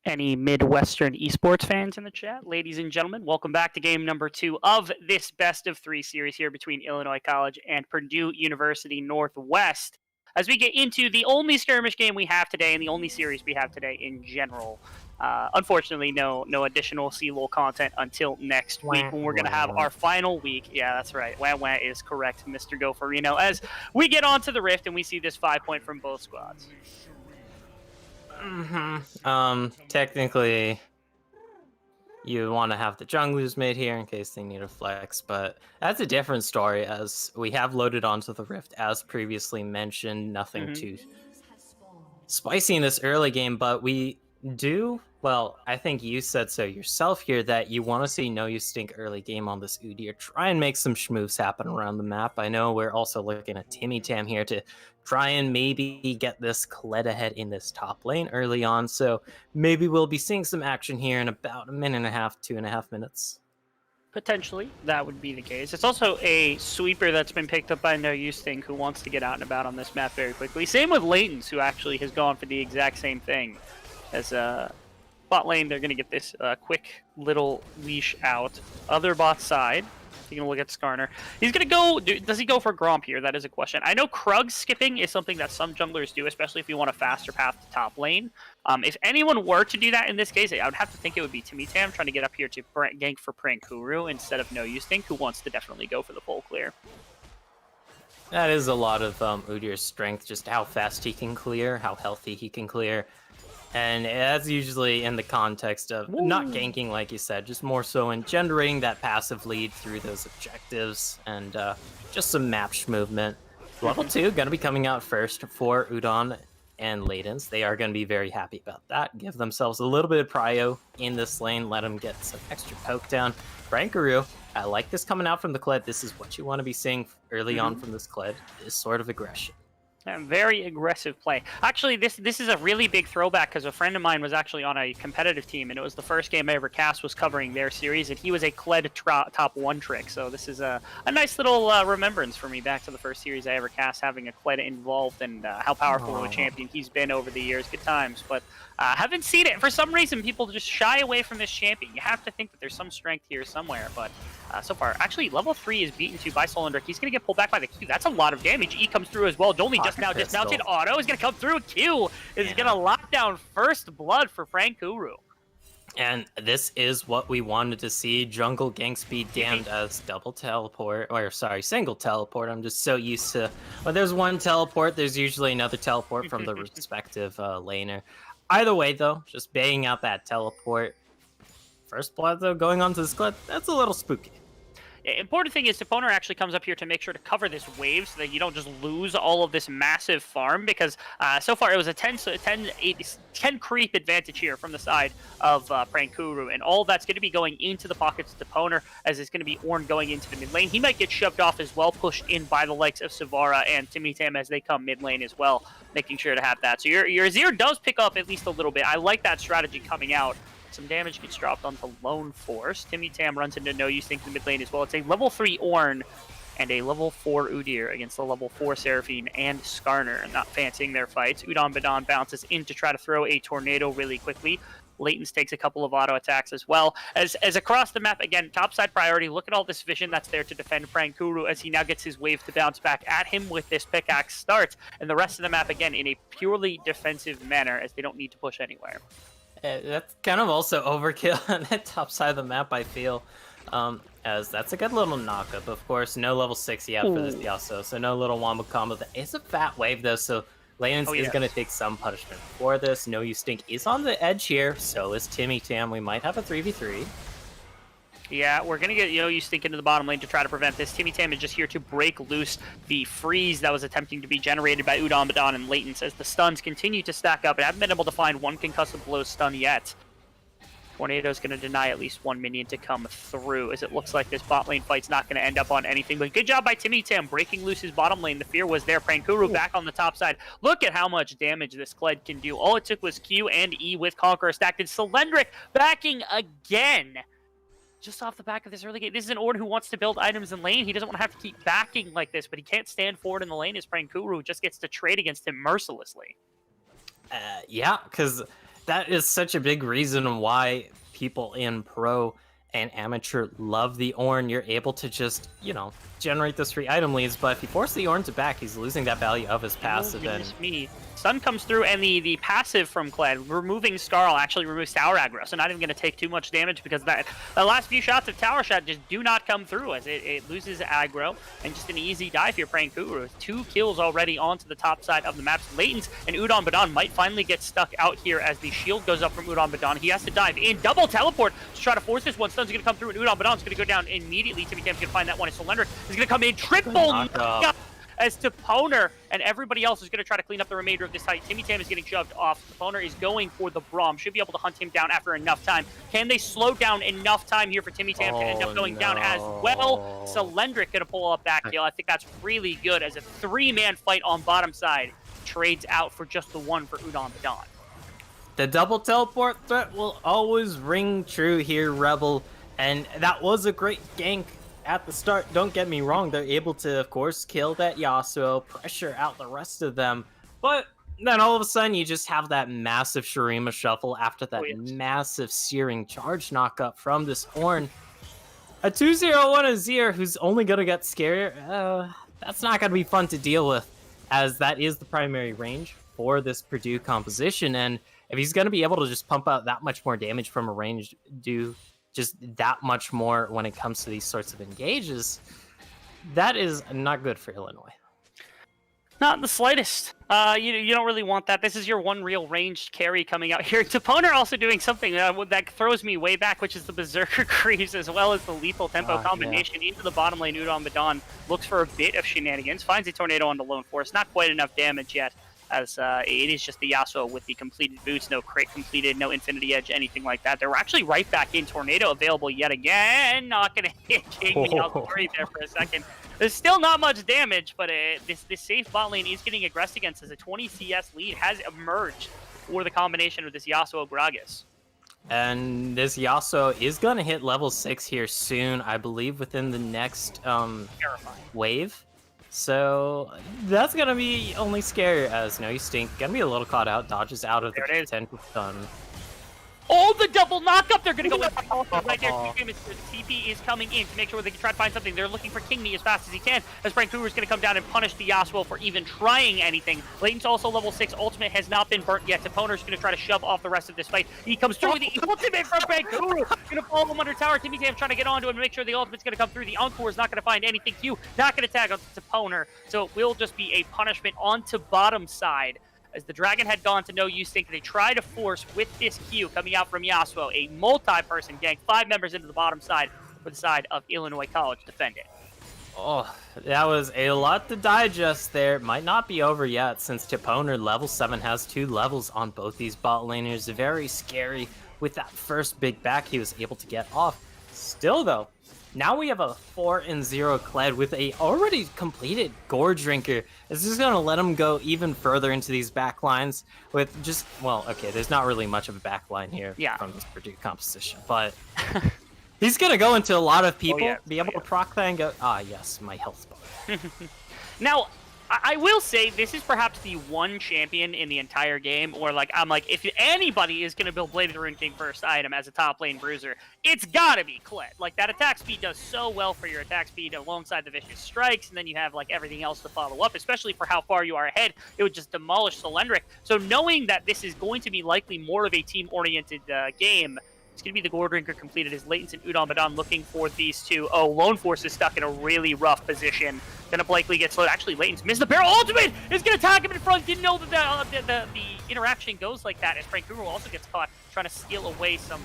A: Any Midwestern esports fans in the chat? Ladies and gentlemen, welcome back to game number 2 of this best of 3 series here between Illinois College and Purdue University Northwest. As we get into the only skirmish game we have today and the only series we have today in general. Unfortunately, no additional C-Lol content until next week when we're going to have our final week. Yeah, that's right. Wah wah is correct, Mr. Gopherino. As we get onto the Rift and we see this 5-point from both squads.
C: Technically, you want to have the junglers mid here in case they need a flex, but that's a different story as we have loaded onto the Rift as previously mentioned. Nothing too spicy in this early game, but we do, well, I think you said so yourself here that you want to see No You Stink early game on this Udyr. Try and make some schmoves happen around the map. I know we're also looking at Timmy Tam here to try and maybe get this Kled ahead in this top lane early on, so maybe we'll be seeing some action here in about a minute and a half, 2.5 minutes.
A: Potentially, that would be the case. It's also a sweeper that's been picked up by No Use Thing who wants to get out and about on this map very quickly. Same with Layton's, who actually has gone for the exact same thing. As bot lane, they're going to get this quick little leash out. Other bot side, taking a look at Skarner. He's going to go, does he go for Gromp here? That is a question. I know Krug skipping is something that some junglers do, especially if you want a faster path to top lane. If anyone were to do that in this case, I would have to think it would be Timmy Tam trying to get up here to gank for Prankuru instead of No Use Think, who wants to definitely go for the full clear.
C: That is a lot of Udyr's strength, just how fast he can clear, how healthy he can clear. And that's usually in the context of not ganking, like you said, just more so in generating that passive lead through those objectives and just some match movement. Level 2 going to be coming out first for Udon and Ladens. They are going to be very happy about that. Give themselves a little bit of prio in this lane, let them get some extra poke down. Frankaroo, I like this coming out from the Kled. This is what you want to be seeing early on from this Kled, this sort of aggression.
A: Very aggressive play. Actually, this is a really big throwback because a friend of mine was actually on a competitive team, and it was the first game I ever cast was covering their series, and he was a Kled top 1 trick. So this is a nice little remembrance for me back to the first series I ever cast, having a Kled involved and how powerful of a champion he's been over the years. Good times, but haven't seen it. For some reason, people just shy away from this champion. You have to think that there's some strength here somewhere, but so far, actually, level 3 is beaten to by Solendrick. He's going to get pulled back by the Q. That's a lot of damage. E comes through as well. Dolly just now dismounted. Auto is going to come through. Q is going to lock down first blood for Prankuru.
C: And this is what we wanted to see. Jungle ganks be damned as double teleport, or sorry, single teleport. I'm just so used to, when there's one teleport, there's usually another teleport from the respective laner. Either way, though, just baiting out that teleport. First blood, though, going onto this Kled, that's a little spooky.
A: Important thing is Toponer actually comes up here to make sure to cover this wave so that you don't just lose all of this massive farm, because so far it was a 10 creep advantage here from the side of Prankuru, and all that's going to be going into the pockets of Toponer, as it's going to be Ornn going into the mid lane. He might get shoved off as well, pushed in by the likes of Savara and Timmy Tam as they come mid lane as well, making sure to have that. So your Azir does pick up at least a little bit. I like that strategy coming out. Some damage gets dropped onto Lone Force. Timmy Tam runs into No Use Think in the mid lane as well. It's a level 3 Ornn and a level 4 Udyr against the level 4 Seraphine and Skarner, not fancying their fights. Udon Badon bounces in to try to throw a tornado really quickly. Latens takes a couple of auto attacks as well. As across the map, again, topside priority. Look at all this vision that's there to defend Prankuru as he now gets his wave to bounce back at him with this pickaxe start. And the rest of the map, again, in a purely defensive manner as they don't need to push anywhere.
C: That's kind of also overkill on that top side of the map, I feel, as that's a good little knockup. Of course, no level 6 yet for this Yasuo, so no little wombo combo. It's a fat wave, though, so Layens is going to take some punishment for this. No You Stink is on the edge here, so is Timmy Tam. We might have a 3v3.
A: Yeah, we're going to get You Stink into the bottom lane to try to prevent this. Timmy Tam is just here to break loose the freeze that was attempting to be generated by Udon Badon and Layton as the stuns continue to stack up. And I haven't been able to find one concussive blow stun yet. Tornado's going to deny at least one minion to come through, as it looks like this bot lane fight's not going to end up on anything. But good job by Timmy Tam breaking loose his bottom lane. The fear was there. Prankuru back on the top side. Look at how much damage this Kled can do. All it took was Q and E with Conqueror stacked. And Solendrick backing again. Just off the back of this early game. This is an Ornn who wants to build items in lane. He doesn't want to have to keep backing like this, but he can't stand forward in the lane as Prankuru just gets to trade against him mercilessly.
C: Yeah, because that is such a big reason why people in pro and amateur love the Ornn. You're able to just, generate those free item leads, but if you force the Ornn to back, he's losing that value of his passive.
A: Me. Stun comes through, and the passive from Kled, removing Skarl, actually removes tower aggro, so not even going to take too much damage because the last few shots of tower shot just do not come through as it loses aggro, and just an easy dive here for Kuru. 2 kills already onto the top side of the maps. Latents and Udon Badan might finally get stuck out here as the shield goes up from Udon Badan. He has to dive in, double teleport to try to force this one. Stun's going to come through, and Udon Badan's going to go down immediately. Timmy Tam's going to find that one, and Solendric is going to come in, triple knockup as Toponer and everybody else is going to try to clean up the remainder of this fight. Timmy Tam is getting shoved off. Toponer is going for the Braum. Should be able to hunt him down after enough time. Can they slow down enough time here for Timmy Tam to end up going down as well? Solendric going to pull up that kill. I think that's really good as a 3-man fight on bottom side trades out for just the one for Udon Badan.
C: The double teleport threat will always ring true here, Rebel. And that was a great gank at the start. Don't get me wrong, they're able to, of course, kill that Yasuo, pressure out the rest of them, but then all of a sudden you just have that massive Shurima shuffle after that massive searing charge knockup from this Ornn. A 2-0-1 Azir who's only gonna get scarier, that's not gonna be fun to deal with, as that is the primary range for this Purdue composition, and if he's gonna be able to just pump out that much more damage from a range, do just that much more when it comes to these sorts of engages, that is not good for Illinois.
A: Not in the slightest. You don't really want that. This is your one real ranged carry coming out here. Toponer also doing something that throws me way back, which is the Berserker Creeps as well as the lethal tempo combination into the bottom lane. Udon Badan looks for a bit of shenanigans, finds a tornado on the Lone Force. Not quite enough damage yet, as it is just the Yasuo with the completed boots, no crit completed, no Infinity Edge, anything like that. They're actually right back in. Tornado available yet again. Not going to hit King. I'll worry there for a second. There's still not much damage, but this safe bot lane is getting aggressed against as a 20 CS lead has emerged for the combination of this Yasuo Gragas.
C: And this Yasuo is going to hit level 6 here soon, I believe within the next wave. So that's going to be only scary as No You Stink. Going to be a little caught out, dodges out of the 10 stun.
A: Oh, the double knockup! They're going to go right there. TP is coming in to make sure they can try to find something. They're looking for Kingme as fast as he can, as Kuru is going to come down and punish the Yasuo for even trying anything. Layton's also level 6. Ultimate has not been burnt yet. Toponer's going to try to shove off the rest of this fight. He comes through with the ultimate from Kuru. Going to follow him under tower. Timmy Tam trying to get onto him to make sure the ultimate's going to come through. The Encore is not going to find anything. Q not going to tag on Toponer. So it will just be a punishment onto bottom side. As the Dragon had gone to No You Stink, they try to force with this Q coming out from Yasuo, a multi-person gank, 5 members into the bottom side for the side of Illinois College defending.
C: Oh, that was a lot to digest there. Might not be over yet since Toponer level 7 has 2 levels on both these bot laners. Very scary with that first big back he was able to get off. Still though, now we have a 4-0 Kled with a already completed Gore Drinker. It's just going to let him go even further into these backlines with just, well, okay, there's not really much of a backline here from this Purdue composition, but he's going to go into a lot of people, be able to proc that and go, yes, my health bar.
A: Now, I will say this is perhaps the one champion in the entire game where, I'm like, if anybody is going to build Blade of the Rune King first item as a top lane bruiser, it's got to be Kled. That attack speed does so well for your attack speed alongside the Vicious Strikes, and then you have, everything else to follow up, especially for how far you are ahead. It would just demolish Solendric. So knowing that this is going to be likely more of a team-oriented game, it's going to be the Gore Drinker completed as Latents and Udon Badan looking for these two. Oh, Lone Force is stuck in a really rough position. Going to likely get slowed. Actually, Latents missed the barrel. Ultimate is going to tag him in front. Didn't know that the interaction goes like that. As Kuru also gets caught trying to steal away some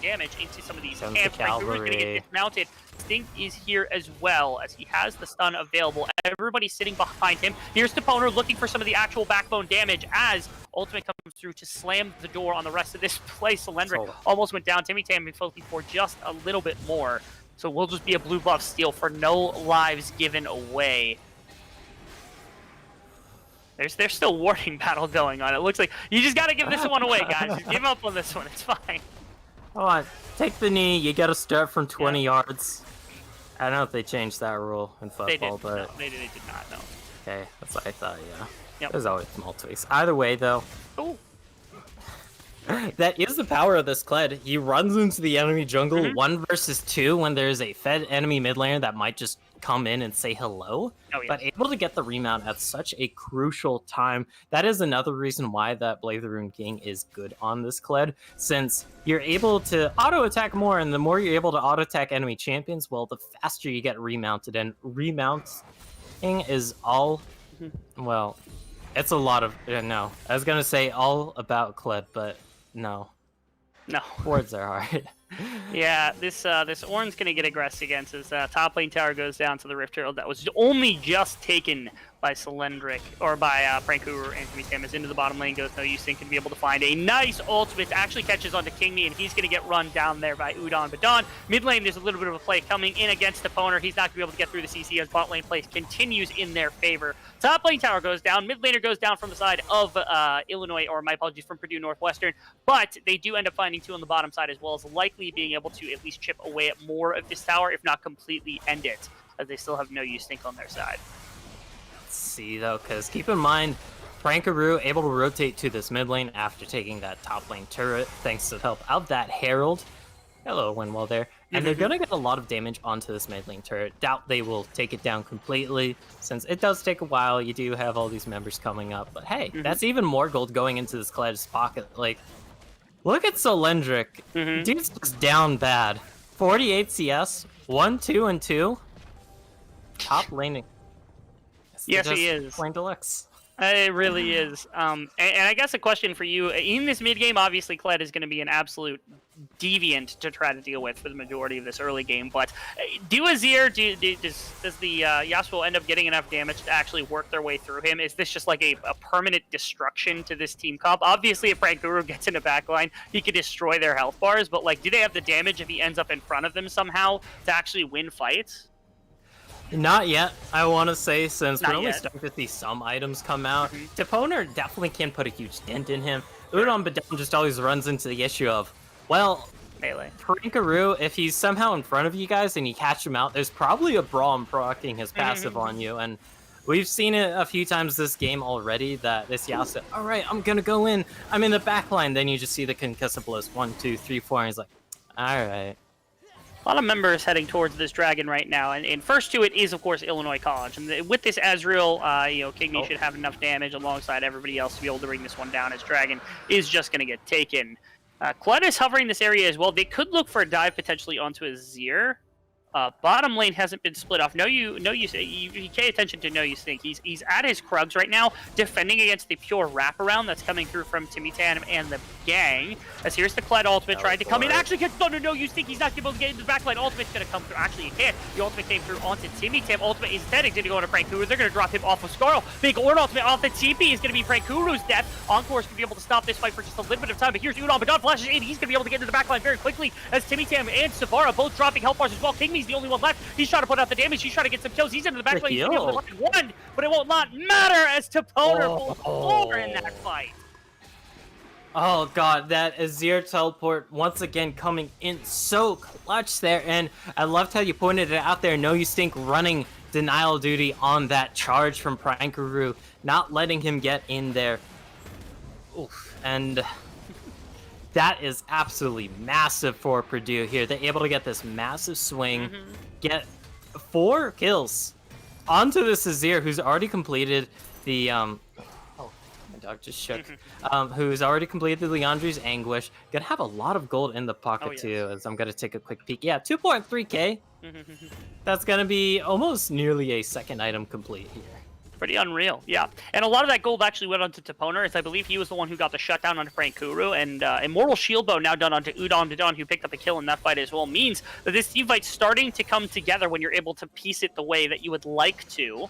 A: damage into some of these camps. Kuru is going to get dismounted. Stink is here as well as he has the stun available. Everybody's sitting behind him. Here's Toponer looking for some of the actual backbone damage as Ultimate comes through to slam the door on the rest of this play. Solendric almost went down. Timmy Tam is looking for just a little bit more. So we'll just be a blue buff steal for no lives given away. There's still warding battle going on. It looks like you just got to give this one away, guys. Just give up on this one. It's fine.
C: Come on, take the knee. You got to start from 20 yards. I don't know if they changed that rule in football, but
A: no, they did not. No.
C: Okay, that's what I thought. Yeah.
A: Yep.
C: There's always small tweaks. Either way, though.
A: Ooh.
C: That is the power of this Kled. He runs into the enemy jungle 1 versus 2 when there's a fed enemy mid laner that might just come in and say hello.
A: Oh, yes.
C: But able to get the remount at such a crucial time. That is another reason why that Blade the Rune King is good on this Kled, since you're able to auto-attack more, and the more you're able to auto-attack enemy champions, well, the faster you get remounted, and remounting is all, well, it's a lot of, no. I was gonna say all about Kled, but no.
A: No.
C: Words are hard.
A: Yeah, this Ornn's gonna get aggressive against his top lane tower goes down to the Rift Herald that was only just taken by Cylindric, or by Prankuru, and Timmy Tam is into the bottom lane, goes no use, think can be able to find a nice ultimate, actually catches onto Kingme, and he's gonna get run down there by Udon Badon. Mid lane, there's a little bit of a play coming in against the Poner. He's not gonna be able to get through the CC as bot lane play continues in their favor. Top lane tower goes down, mid laner goes down from the side of Illinois, or my apologies, from Purdue Northwestern, but they do end up finding 2 on the bottom side, as well as likely being able to at least chip away at more of this tower, if not completely end it, as they still have no use think on their side.
C: See though, because keep in mind, Prankaroo able to rotate to this mid lane after taking that top lane turret, thanks to the help of that Herald. Hello, Winwell there. And they're gonna get a lot of damage onto this mid lane turret. Doubt they will take it down completely, since it does take a while. You do have all these members coming up, but hey, that's even more gold going into this Kled's pocket. Like, look at Cylindric. Dude's just down bad. 48 CS, 1, 2, and 2. Top laning.
A: Yes, he is.
C: Lane Deluxe.
A: It really is. And I guess a question for you, in this mid game, obviously Kled is going to be an absolute deviant to try to deal with for the majority of this early game, but do Azir, does the Yasuo end up getting enough damage to actually work their way through him? Is this just like a permanent destruction to this team comp? Obviously, if Prankuru gets in a backline, he could destroy their health bars, but like, do they have the damage if he ends up in front of them somehow to actually win fights?
C: Not yet, I want to say, since
A: Not
C: we're only
A: yet.
C: starting to see some items come out. Deponer definitely can put a huge dent in him. Udon Badon just always runs into the issue of, well,
A: Melee.
C: Prankaroo, if he's somehow in front of you guys and you catch him out, there's probably a Braum proccing his passive on you, and we've seen it a few times this game already, that this Yasuo, alright, I'm gonna go in, I'm in the back line, then you just see the concussive blows, 1, 2, 3, 4, and he's like, alright.
A: A lot of members heading towards this dragon right now, and first to it is, of course, Illinois College. And with this Azrael, Kingme should have enough damage alongside everybody else to be able to bring this one down, as Dragon is just going to get taken. Kled is hovering this area as well. They could look for a dive potentially onto Azir. Bottom lane hasn't been split off. You pay attention to No Use Think. He's at his Krugs right now, defending against the pure wraparound that's coming through from Timmy Tam and the gang. As here's the Kled ultimate trying to come in. Actually gets done to No Use Think. He's not able to get into the backline. Ultimate's going to come through. Actually, he can't. The ultimate came through onto Timmy Tam. Ultimate is dead. He's going to go into Prankuru. They're going to drop him off of Scarl. Big Orn ultimate off the TP is going to be Prankuru's death. Encore's going to be able to stop this fight for just a little bit of time. But here's Udon Badon flashes in. He's going to be able to get into the backline very quickly as Timmy Tam and Savara both dropping health bars as well. Kingme's the only one left. He's trying to put out the damage. He's trying to get some kills. He's into the back lane. He's going to be able to find one, but it will not matter as Toponer pulls over in that fight.
C: Oh god, that Azir teleport once again coming in so clutch there, and I loved how you pointed it out there. No Use Think running denial duty on that charge from Prankaroo, not letting him get in there. Oof, and that is absolutely massive for Purdue here. They're able to get this massive swing, get 4 kills onto this Azir, who's already completed the oh, my dog just shook. Who's already completed the Leandri's Anguish. Gonna have a lot of gold in the pocket too, as I'm gonna take a quick peek. Yeah, 2.3k. That's gonna be almost nearly a second item complete here.
A: Pretty unreal, yeah. And a lot of that gold actually went onto Toponer, as I believe he was the one who got the shutdown onto Prankuru, and Immortal Shield Bow now done onto Udon Badon, who picked up a kill in that fight as well, means that this team fight's starting to come together when you're able to piece it the way that you would like to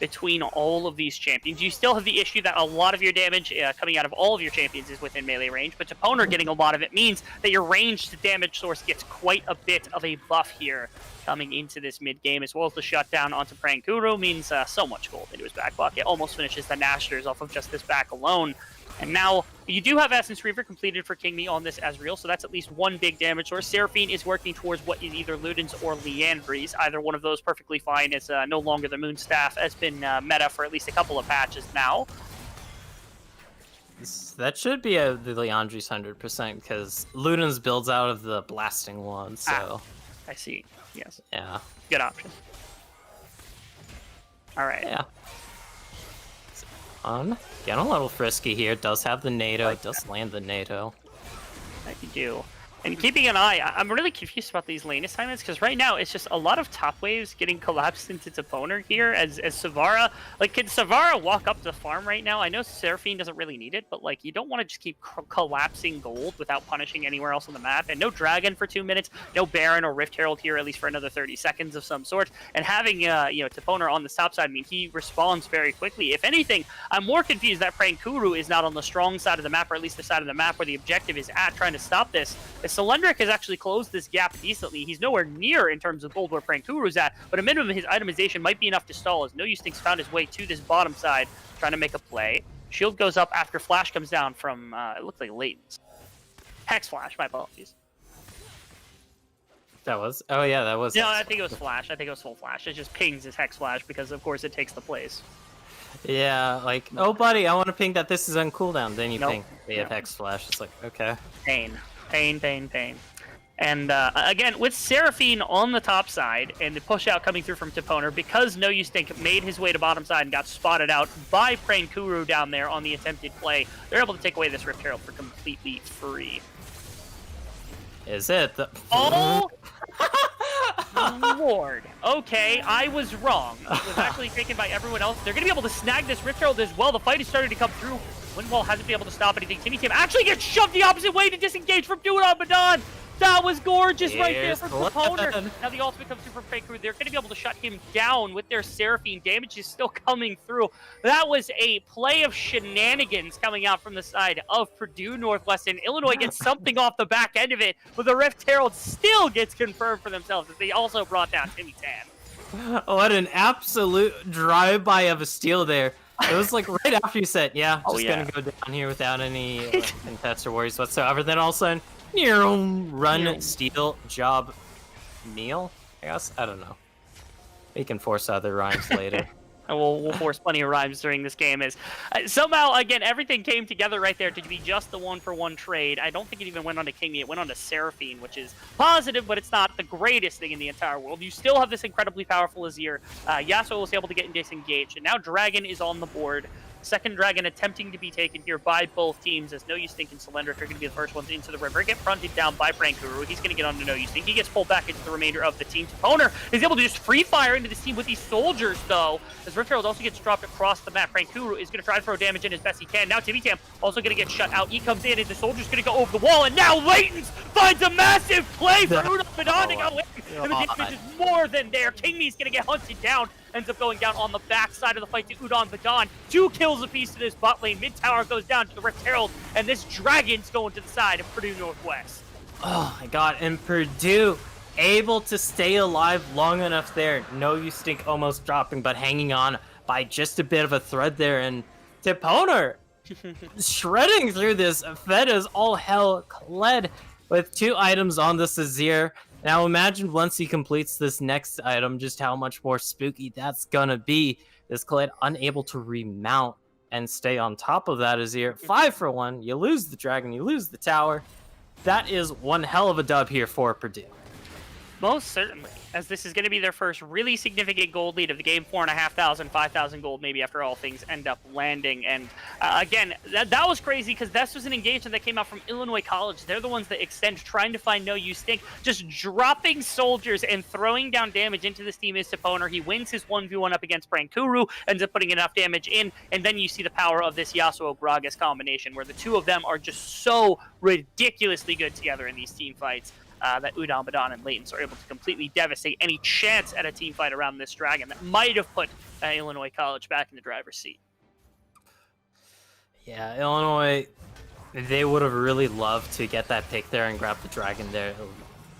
A: between all of these champions. You still have the issue that a lot of your damage coming out of all of your champions is within melee range, but Toponer getting a lot of it means that your ranged damage source gets quite a bit of a buff here coming into this mid-game, as well as the shutdown onto Prankuru means so much gold into his back pocket. Almost finishes the Nashers off of just this back alone. And now, you do have Essence Reaver completed for Kingme on this Azrael, so that's at least one big damage source. Seraphine is working towards what is either Luden's or Leandri's. Either one of those perfectly fine. It's no longer the Moon Staff. Has been meta for at least a couple of patches now.
C: That should be the Leandri's 100% because Luden's builds out of the blasting one, so...
A: I see. Yes.
C: Yeah.
A: Good option. All right.
C: Yeah. Getting a little frisky here. Does have the NATO. Does land the NATO.
A: That you do. And keeping an eye, I'm really confused about these lane assignments because right now it's just a lot of top waves getting collapsed into Toponer here as Savara. Like, can Savara walk up the farm right now? I know Seraphine doesn't really need it, but like, you don't want to just keep collapsing gold without punishing anywhere else on the map. And no Dragon for 2 minutes, no Baron or Rift Herald here, at least for another 30 seconds of some sort. And having, Toponer on the top side, I mean, he responds very quickly. If anything, I'm more confused that Prankuru is not on the strong side of the map, or at least the side of the map where the objective is at, trying to stop this. Cylindric has actually closed this gap decently. He's nowhere near in terms of gold where Prankuru's at, but a minimum his itemization might be enough to stall as No Use Think's found his way to this bottom side, trying to make a play. Shield goes up after Flash comes down from, it looks like Leighton's. Hex Flash, my apologies.
C: That was? Oh yeah, that was...
A: No, I think it was Flash. I think it was full Flash. It just pings his Hex Flash because, of course, it takes the place.
C: Yeah, like, oh buddy, I want to ping that this is on cooldown. Then you ping, they have Hex Flash. It's like, okay.
A: Pain. And again, with Seraphine on the top side and the push out coming through from Toponer, because No Use Think made his way to bottom side and got spotted out by Prankuru down there on the attempted play, they're able to take away this Rift Herald for completely free.
C: Is it?
A: Oh! Lord. Okay, I was wrong. It was actually taken by everyone else. They're going to be able to snag this Rift Herald as well. The fight is starting to come through. Windwall hasn't been able to stop anything. Timmy Tim actually gets shoved the opposite way to disengage from Duan Badan. That was gorgeous right there from Toponer. Now the ultimate comes through from Prankuru. They're going to be able to shut him down with their Seraphine. Damage is still coming through. That was a play of shenanigans coming out from the side of Purdue Northwestern. Illinois gets something off the back end of it, but the Rift Herald still gets confirmed for themselves as they also brought down Timmy Tan.
C: What an absolute drive-by of a steal there. It was like right after you said, gonna go down here without any contests or worries whatsoever. Then all of a sudden, run, steal, job, kneel, I guess? I don't know. We can force other rhymes later.
A: And we'll force plenty of rhymes during this game. As somehow, again, everything came together right there to be just the one-for-one trade. I don't think it even went on to Kingy. It went on to Seraphine, which is positive, but it's not the greatest thing in the entire world. You still have this incredibly powerful Azir. Yasuo was able to get disengaged, and now Dragon is on the board. Second Dragon attempting to be taken here by both teams, as No Use Think and Cylindric are going to be the first ones into the river. Get fronted down by Prankuru. He's going to get onto No Use Think. He gets pulled back into the remainder of the team. Toponer is able to just free fire into this team with these soldiers, though, as Rift Herald also gets dropped across the map. Prankuru is going to try to throw damage in as best he can. Now Timmy Tam also going to get shut out. He comes in, and the soldier's going to go over the wall, and now Leighton's finds a massive play for Udon Badan to go in, and the damage is more than there. Kingme's going to get hunted down. Ends up going down on the backside of the fight to Udon Badan. 2 kills apiece to this bot lane. Mid tower goes down to the Rift Herald, and this Dragon's going to the side of Purdue Northwest.
C: Oh my god, and Purdue able to stay alive long enough there. No Use Think almost dropping, but hanging on by just a bit of a thread there. And Toponer shredding through this. Fed is all hell Kled with 2 items on this Azir. Now imagine once he completes this next item, just how much more spooky that's gonna be. This Kled unable to remount and stay on top of that Azir. 5 for 1, you lose the Dragon, you lose the tower. That is one hell of a dub here for Purdue.
A: Most certainly, as this is going to be their first really significant gold lead of the game. 4,500, 5,000 gold maybe after all things end up landing. And again, that was crazy because this was an engagement that came out from Illinois College. They're the ones that extend, trying to find No Use Think, just dropping soldiers and throwing down damage into this team is Toponer. He wins his 1v1 up against Prankuru, ends up putting enough damage in, and then you see the power of this Yasuo-Gragas combination where the two of them are just so ridiculously good together in these team fights. That Udon Badan and Leighton are able to completely devastate any chance at a team fight around this Dragon that might have put Illinois College back in the driver's seat.
C: Yeah, Illinois, they would have really loved to get that pick there and grab the Dragon there.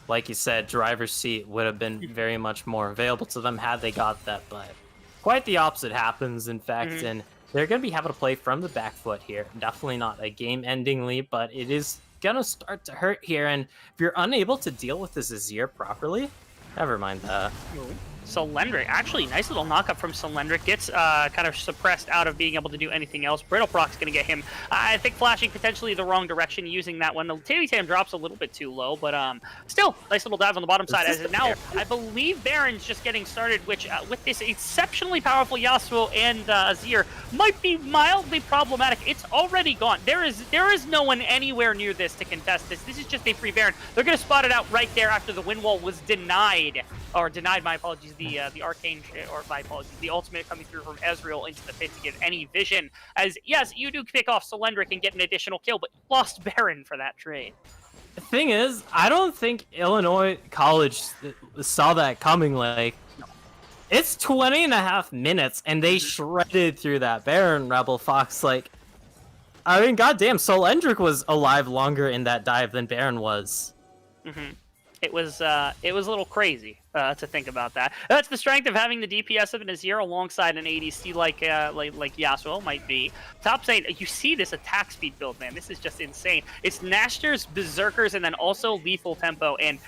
C: Like you said, driver's seat would have been very much more available to them had they got that, but quite the opposite happens, in fact, and they're going to be having to play from the back foot here. Definitely not a game-ending lead, but it is gonna start to hurt here, and if you're unable to deal with this Azir properly, never mind that.
A: Solendric, actually, nice little knockup from Solendric. Gets kind of suppressed out of being able to do anything else. Brittle Proc's going to get him, I think, flashing potentially the wrong direction using that one. The Tammy Tam drops a little bit too low, but still, nice little dive on the bottom side. As it now, I believe Baron's just getting started, which with this exceptionally powerful Yasuo and Azir might be mildly problematic. It's already gone. There is no one anywhere near this to contest this. This is just a free Baron. They're going to spot it out right there after the wind wall was denied, my apologies, the arcane, or my apologies, the ultimate coming through from Ezreal into the pit to get any vision. As, yes, you do pick off Solendric and get an additional kill, but lost Baron for that trade.
C: The thing is, I don't think Illinois College saw that coming. Like, it's 20.5 minutes, and they shredded through that Baron. Rebel Fox, like, I mean, goddamn, Solendric was alive longer in that dive than Baron was.
A: It was a little crazy to think about that. That's the strength of having the DPS of an Azir alongside an ADC like Yasuo might be. Top side, you see this attack speed build, man. This is just insane. It's Nashters, Berserkers, and then also lethal tempo. And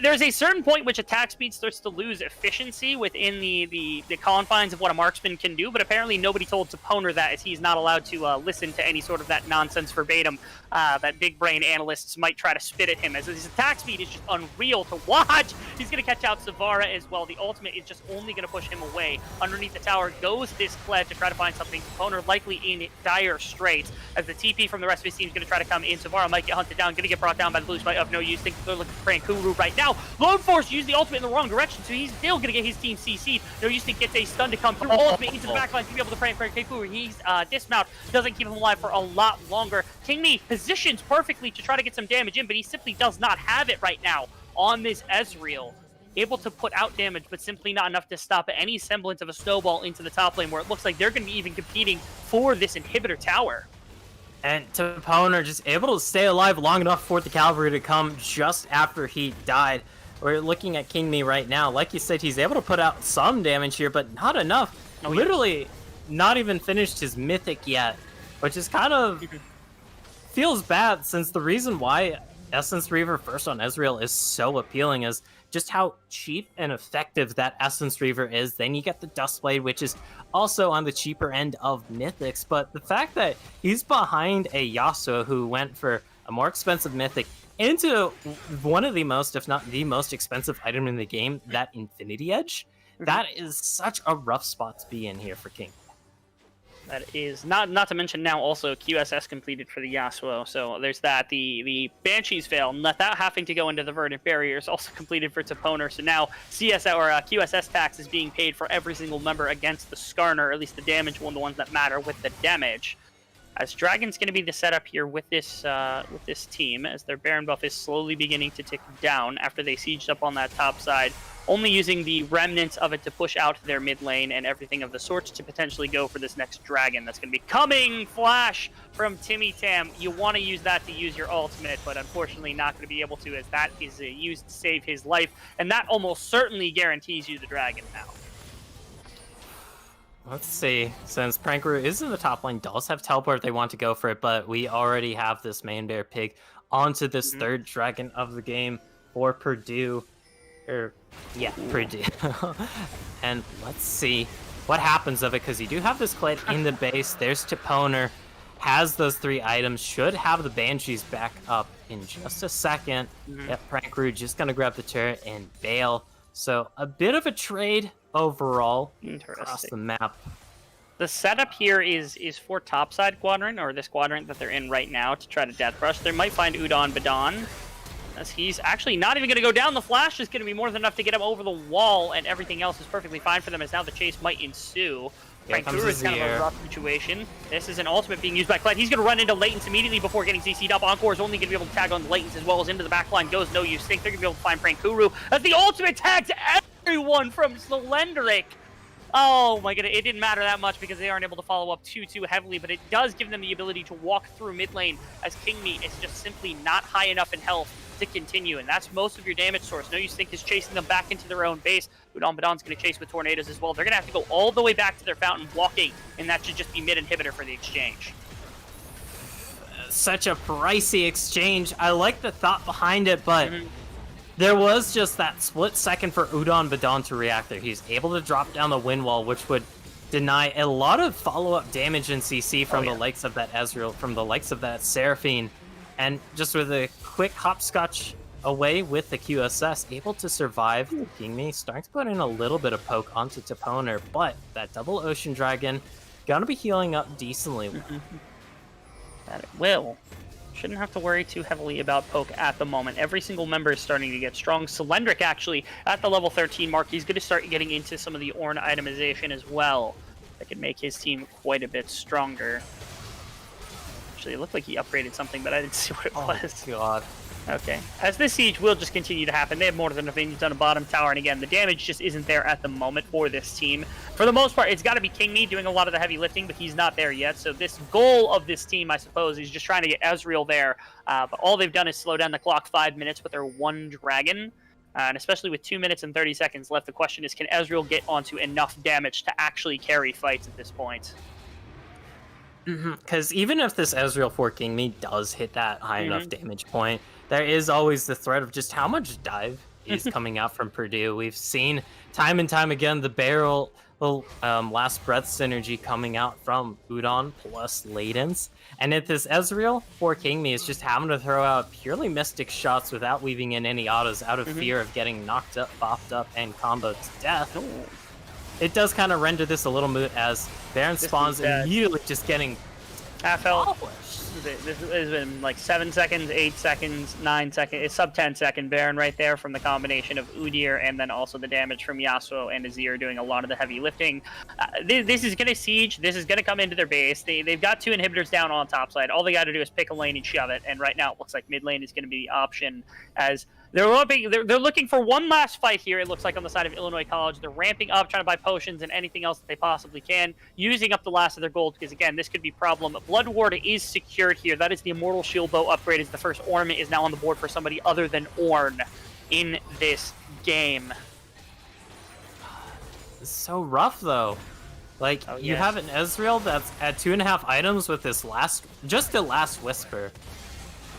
A: there's a certain point which attack speed starts to lose efficiency within the confines of what a marksman can do. But apparently nobody told Toponer that, as he's not allowed to listen to any sort of that nonsense verbatim that big brain analysts might try to spit at him. As his attack speed is just unreal to watch. He's going to catch out Savara as well. The ultimate is just only going to push him away. Underneath the tower goes this Kled to try to find something. Toponer likely in dire straits, as the TP from the rest of his team is going to try to come in. Savara might get hunted down, going to get brought down by the blue spite of no use. Think they're looking for Frankuru right now. Lone Force used the ultimate in the wrong direction, so he's still going to get his team CC'd. No use think gets a stun to come through. Ultimate into the backline to be able to prank Frankuru. He's dismount, doesn't keep him alive for a lot longer. King Me positions perfectly to try to get some damage in, but he simply does not have it right now on this Ezreal. Able to put out damage, but simply not enough to stop any semblance of a snowball into the top lane, where it looks like they're going to be even competing for this inhibitor tower.
C: And Toponer just able to stay alive long enough for the cavalry to come just after he died. We're looking at King Me right now. Like you said, he's able to put out some damage here, but not enough. Literally not even finished his mythic yet, which is kind of feels bad, since the reason why Essence Reaver first on Ezreal is so appealing is just how cheap and effective that Essence Reaver is. Then you get the Dustblade, which is also on the cheaper end of Mythics, but the fact that he's behind a Yasuo who went for a more expensive Mythic into one of the most, if not the most expensive item in the game, that Infinity Edge, that is such a rough spot to be in here for King.
A: That is not to mention now also QSS completed for the Yasuo, so there's that. The Banshee's Veil, without having to go into the Verdant Barrier, is also completed for Toponer, so now QSS tax is being paid for every single member against the Skarner, or at least the damage one, the ones that matter with the damage. As Dragon's going to be the setup here with this team, as their Baron buff is slowly beginning to tick down after they sieged up on that top side, only using the remnants of it to push out their mid lane and everything of the sorts to potentially go for this next Dragon that's going to be coming. Flash from Timmy Tam. You want to use that to use your ultimate, but unfortunately not going to be able to, as that is used to save his life, and that almost certainly guarantees you the Dragon now.
C: Let's see, since Prankru is in the top lane, does have teleport if they want to go for it, but we already have this main bear pig onto this third Dragon of the game for Purdue. Purdue. And let's see what happens of it, because you do have this Kled in the base. There's Toponer, has those 3 items, should have the Banshees back up in just a second. Yep, Prankru just going to grab the turret and bail. So a bit of a trade overall across the map.
A: The setup here is for topside quadrant, or this quadrant that they're in right now, to try to death rush. They might find Udon Badon, as he's actually not even going to go down. The flash is going to be more than enough to get him over the wall, and everything else is perfectly fine for them, as now the chase might ensue. Frankuru is kind of a rough situation. This is an ultimate being used by Kled. He's going to run into Latents immediately before getting CC'd up. Encore is only going to be able to tag on the Latents, as well as into the backline goes No Use Think. They're going to be able to find Frankuru as the ultimate tags everyone from Solendric. Oh my goodness, it didn't matter that much because they aren't able to follow up too heavily, but it does give them the ability to walk through mid lane, as King Meat is just simply not high enough in health to continue, and that's most of your damage source. No Use Think is chasing them back into their own base. Udon Badon's going to chase with tornadoes as well. They're going to have to go all the way back to their fountain walking, and that should just be mid-inhibitor for the exchange.
C: Such a pricey exchange. I like the thought behind it, but There was just that split second for Udon Badon to react there. He's able to drop down the wind wall, which would deny a lot of follow-up damage in CC from the likes of that Ezreal, from the likes of that Seraphine. And just with a quick hopscotch away with the QSS, able to survive the Kingme, starting to put in a little bit of poke onto Toponer, but that double Ocean Dragon gonna be healing up decently well.
A: That it will. Shouldn't have to worry too heavily about poke at the moment. Every single member is starting to get strong. Cylindric actually at the level 13 mark. He's going to start getting into some of the Ornn itemization as well. That could make his team quite a bit stronger. Actually, it looked like he upgraded something, but I didn't see what it was.
C: Oh, God.
A: Okay. As this siege will just continue to happen, they have more than enough minions on the bottom tower, and again, the damage just isn't there at the moment for this team. For the most part, it's got to be Kingme doing a lot of the heavy lifting, but he's not there yet. So this goal of this team, I suppose, is just trying to get Ezreal there. But all they've done is slow down the clock 5 minutes with their one dragon. And especially with 2 minutes and 30 seconds left, the question is, can Ezreal get onto enough damage to actually carry fights at this point?
C: Because even if this Ezreal for Kingme does hit that high enough damage point, there is always the threat of just how much dive is coming out from Purdue. We've seen time and time again the barrel last breath synergy coming out from Udon plus Ladens. And if this Ezreal for Kingme is just having to throw out purely mystic shots without weaving in any autos out of fear of getting knocked up, bopped up, and comboed to death, it does kind of render this a little moot as Baron spawns immediately just getting
A: half health. This has been like 7 seconds, 8 seconds, 9 seconds. It's sub 10 second Baron right there from the combination of Udyr and then also the damage from Yasuo and Azir doing a lot of the heavy lifting. This is going to siege. This is going to come into their base. They've got 2 inhibitors down on top side. All they got to do is pick a lane and shove it. And right now it looks like mid lane is going to be the option as they're looking for one last fight here, it looks like, on the side of Illinois College. They're ramping up, trying to buy potions and anything else that they possibly can, using up the last of their gold, because, again, this could be a problem. Blood Ward is secured here. That is the Immortal Shield Bow upgrade, as the first ornament is now on the board for somebody other than Ornn in this game.
C: It's so rough, though. Like, you have an Ezreal that's at 2.5 items with this just the last Whisper.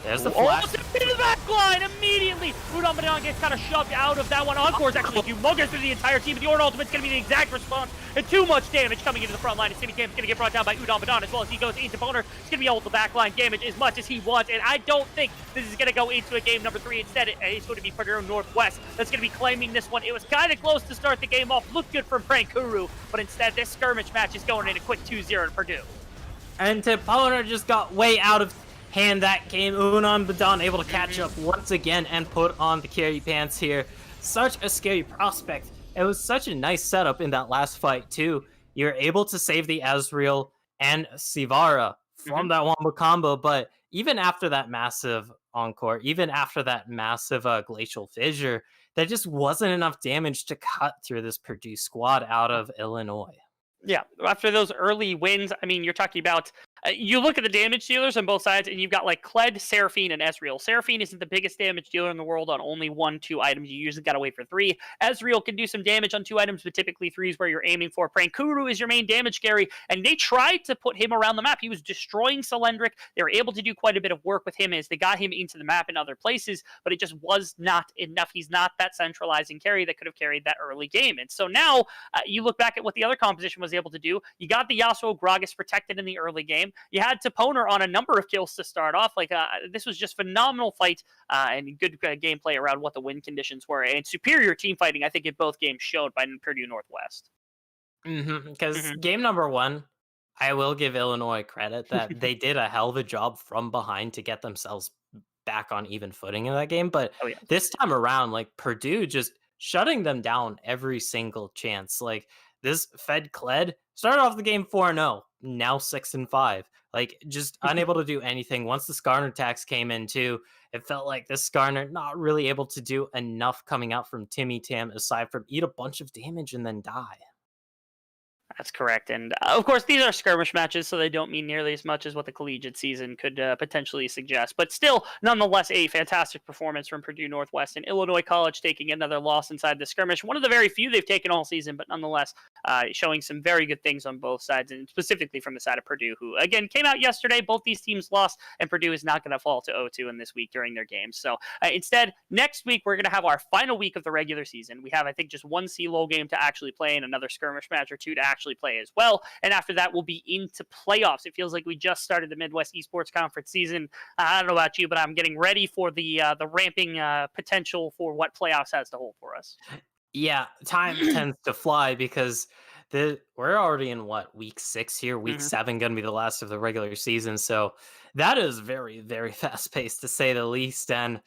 C: There's the flash.
A: Oh, into the back line immediately. Udon Badon gets kind of shoved out of that one. Encore's actually humongous through the entire team, but the Ornn ultimate's going to be the exact response. And too much damage coming into the front line. And Timmy Cam's going to get brought down by Udon Badon as well as he goes into Boner. He's going to be able to backline damage as much as he wants. And I don't think this is going to go into a game number 3. Instead, it's going to be Purdue Northwest that's going to be claiming this one. It was kind of close to start the game off. Looked good from Prankuru, but instead, this skirmish match is going in a quick 2-0 to Purdue.
C: And Toponer just got way out of hand that game. Udon Badon able to catch up once again and put on the carry pants here. Such a scary prospect. It was such a nice setup in that last fight too. You're able to save the Ezreal and Sivara from that wombo combo, but even after that massive encore, even after that massive glacial fissure, there just wasn't enough damage to cut through this Purdue squad out of Illinois.
A: Yeah, after those early wins, I mean, you're talking about, you look at the damage dealers on both sides, and you've got like Kled, Seraphine, and Ezreal. Seraphine isn't the biggest damage dealer in the world on only 1-2 items. You usually got to wait for 3. Ezreal can do some damage on 2 items, but typically 3 is where you're aiming for. Prankuru is your main damage carry, and they tried to put him around the map. He was destroying Cylindric. They were able to do quite a bit of work with him as they got him into the map in other places, but it just was not enough. He's not that centralizing carry that could have carried that early game. And so now you look back at what the other composition was able to do. You got the Yasuo Gragas protected in the early game. You had Toponer on a number of kills to start off. Like this was just phenomenal fight and good gameplay around what the win conditions were, and superior team fighting, I think, in both games showed by Purdue Northwest.
C: Because game number 1, I will give Illinois credit that they did a hell of a job from behind to get themselves back on even footing in that game. But this time around, like, Purdue just shutting them down every single chance. Like, this Fed Kled started off the game 4-0, now 6-5. Like, just unable to do anything. Once the Skarner attacks came in too, it felt like this Skarner not really able to do enough coming out from Timmy Tam aside from eat a bunch of damage and then die.
A: That's correct. And of course, these are skirmish matches, so they don't mean nearly as much as what the collegiate season could potentially suggest. But still, nonetheless, a fantastic performance from Purdue Northwest and Illinois College taking another loss inside the skirmish. One of the very few they've taken all season, but nonetheless, showing some very good things on both sides, and specifically from the side of Purdue, who, again, came out yesterday. Both these teams lost, and Purdue is not going to fall to 0-2 in this week during their games. So instead, next week, we're going to have our final week of the regular season. We have, I think, just one CLOL game to actually play and another skirmish match or two to actually play as well. And after that, we'll be into playoffs. It feels like we just started the Midwest Esports Conference season. I don't know about you, but I'm getting ready for the ramping potential for what playoffs has to hold for us.
C: Yeah, time tends to fly because we're already in week 6 here. Week 7 going to be the last of the regular season. So that is very, very fast paced to say the least. And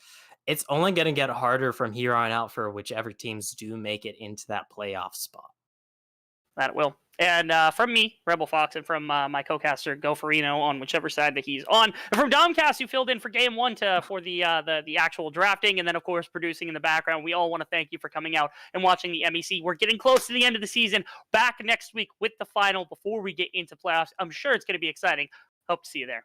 C: it's only going to get harder from here on out for whichever teams do make it into that playoff spot.
A: That it will. And from me, Rebel Fox, and from my co-caster, Gopherino, on whichever side that he's on, and from Domcast, who filled in for Game 1 for the actual drafting, and then, of course, producing in the background, we all want to thank you for coming out and watching the MEC. We're getting close to the end of the season. Back next week with the final before we get into playoffs. I'm sure it's going to be exciting. Hope to see you there.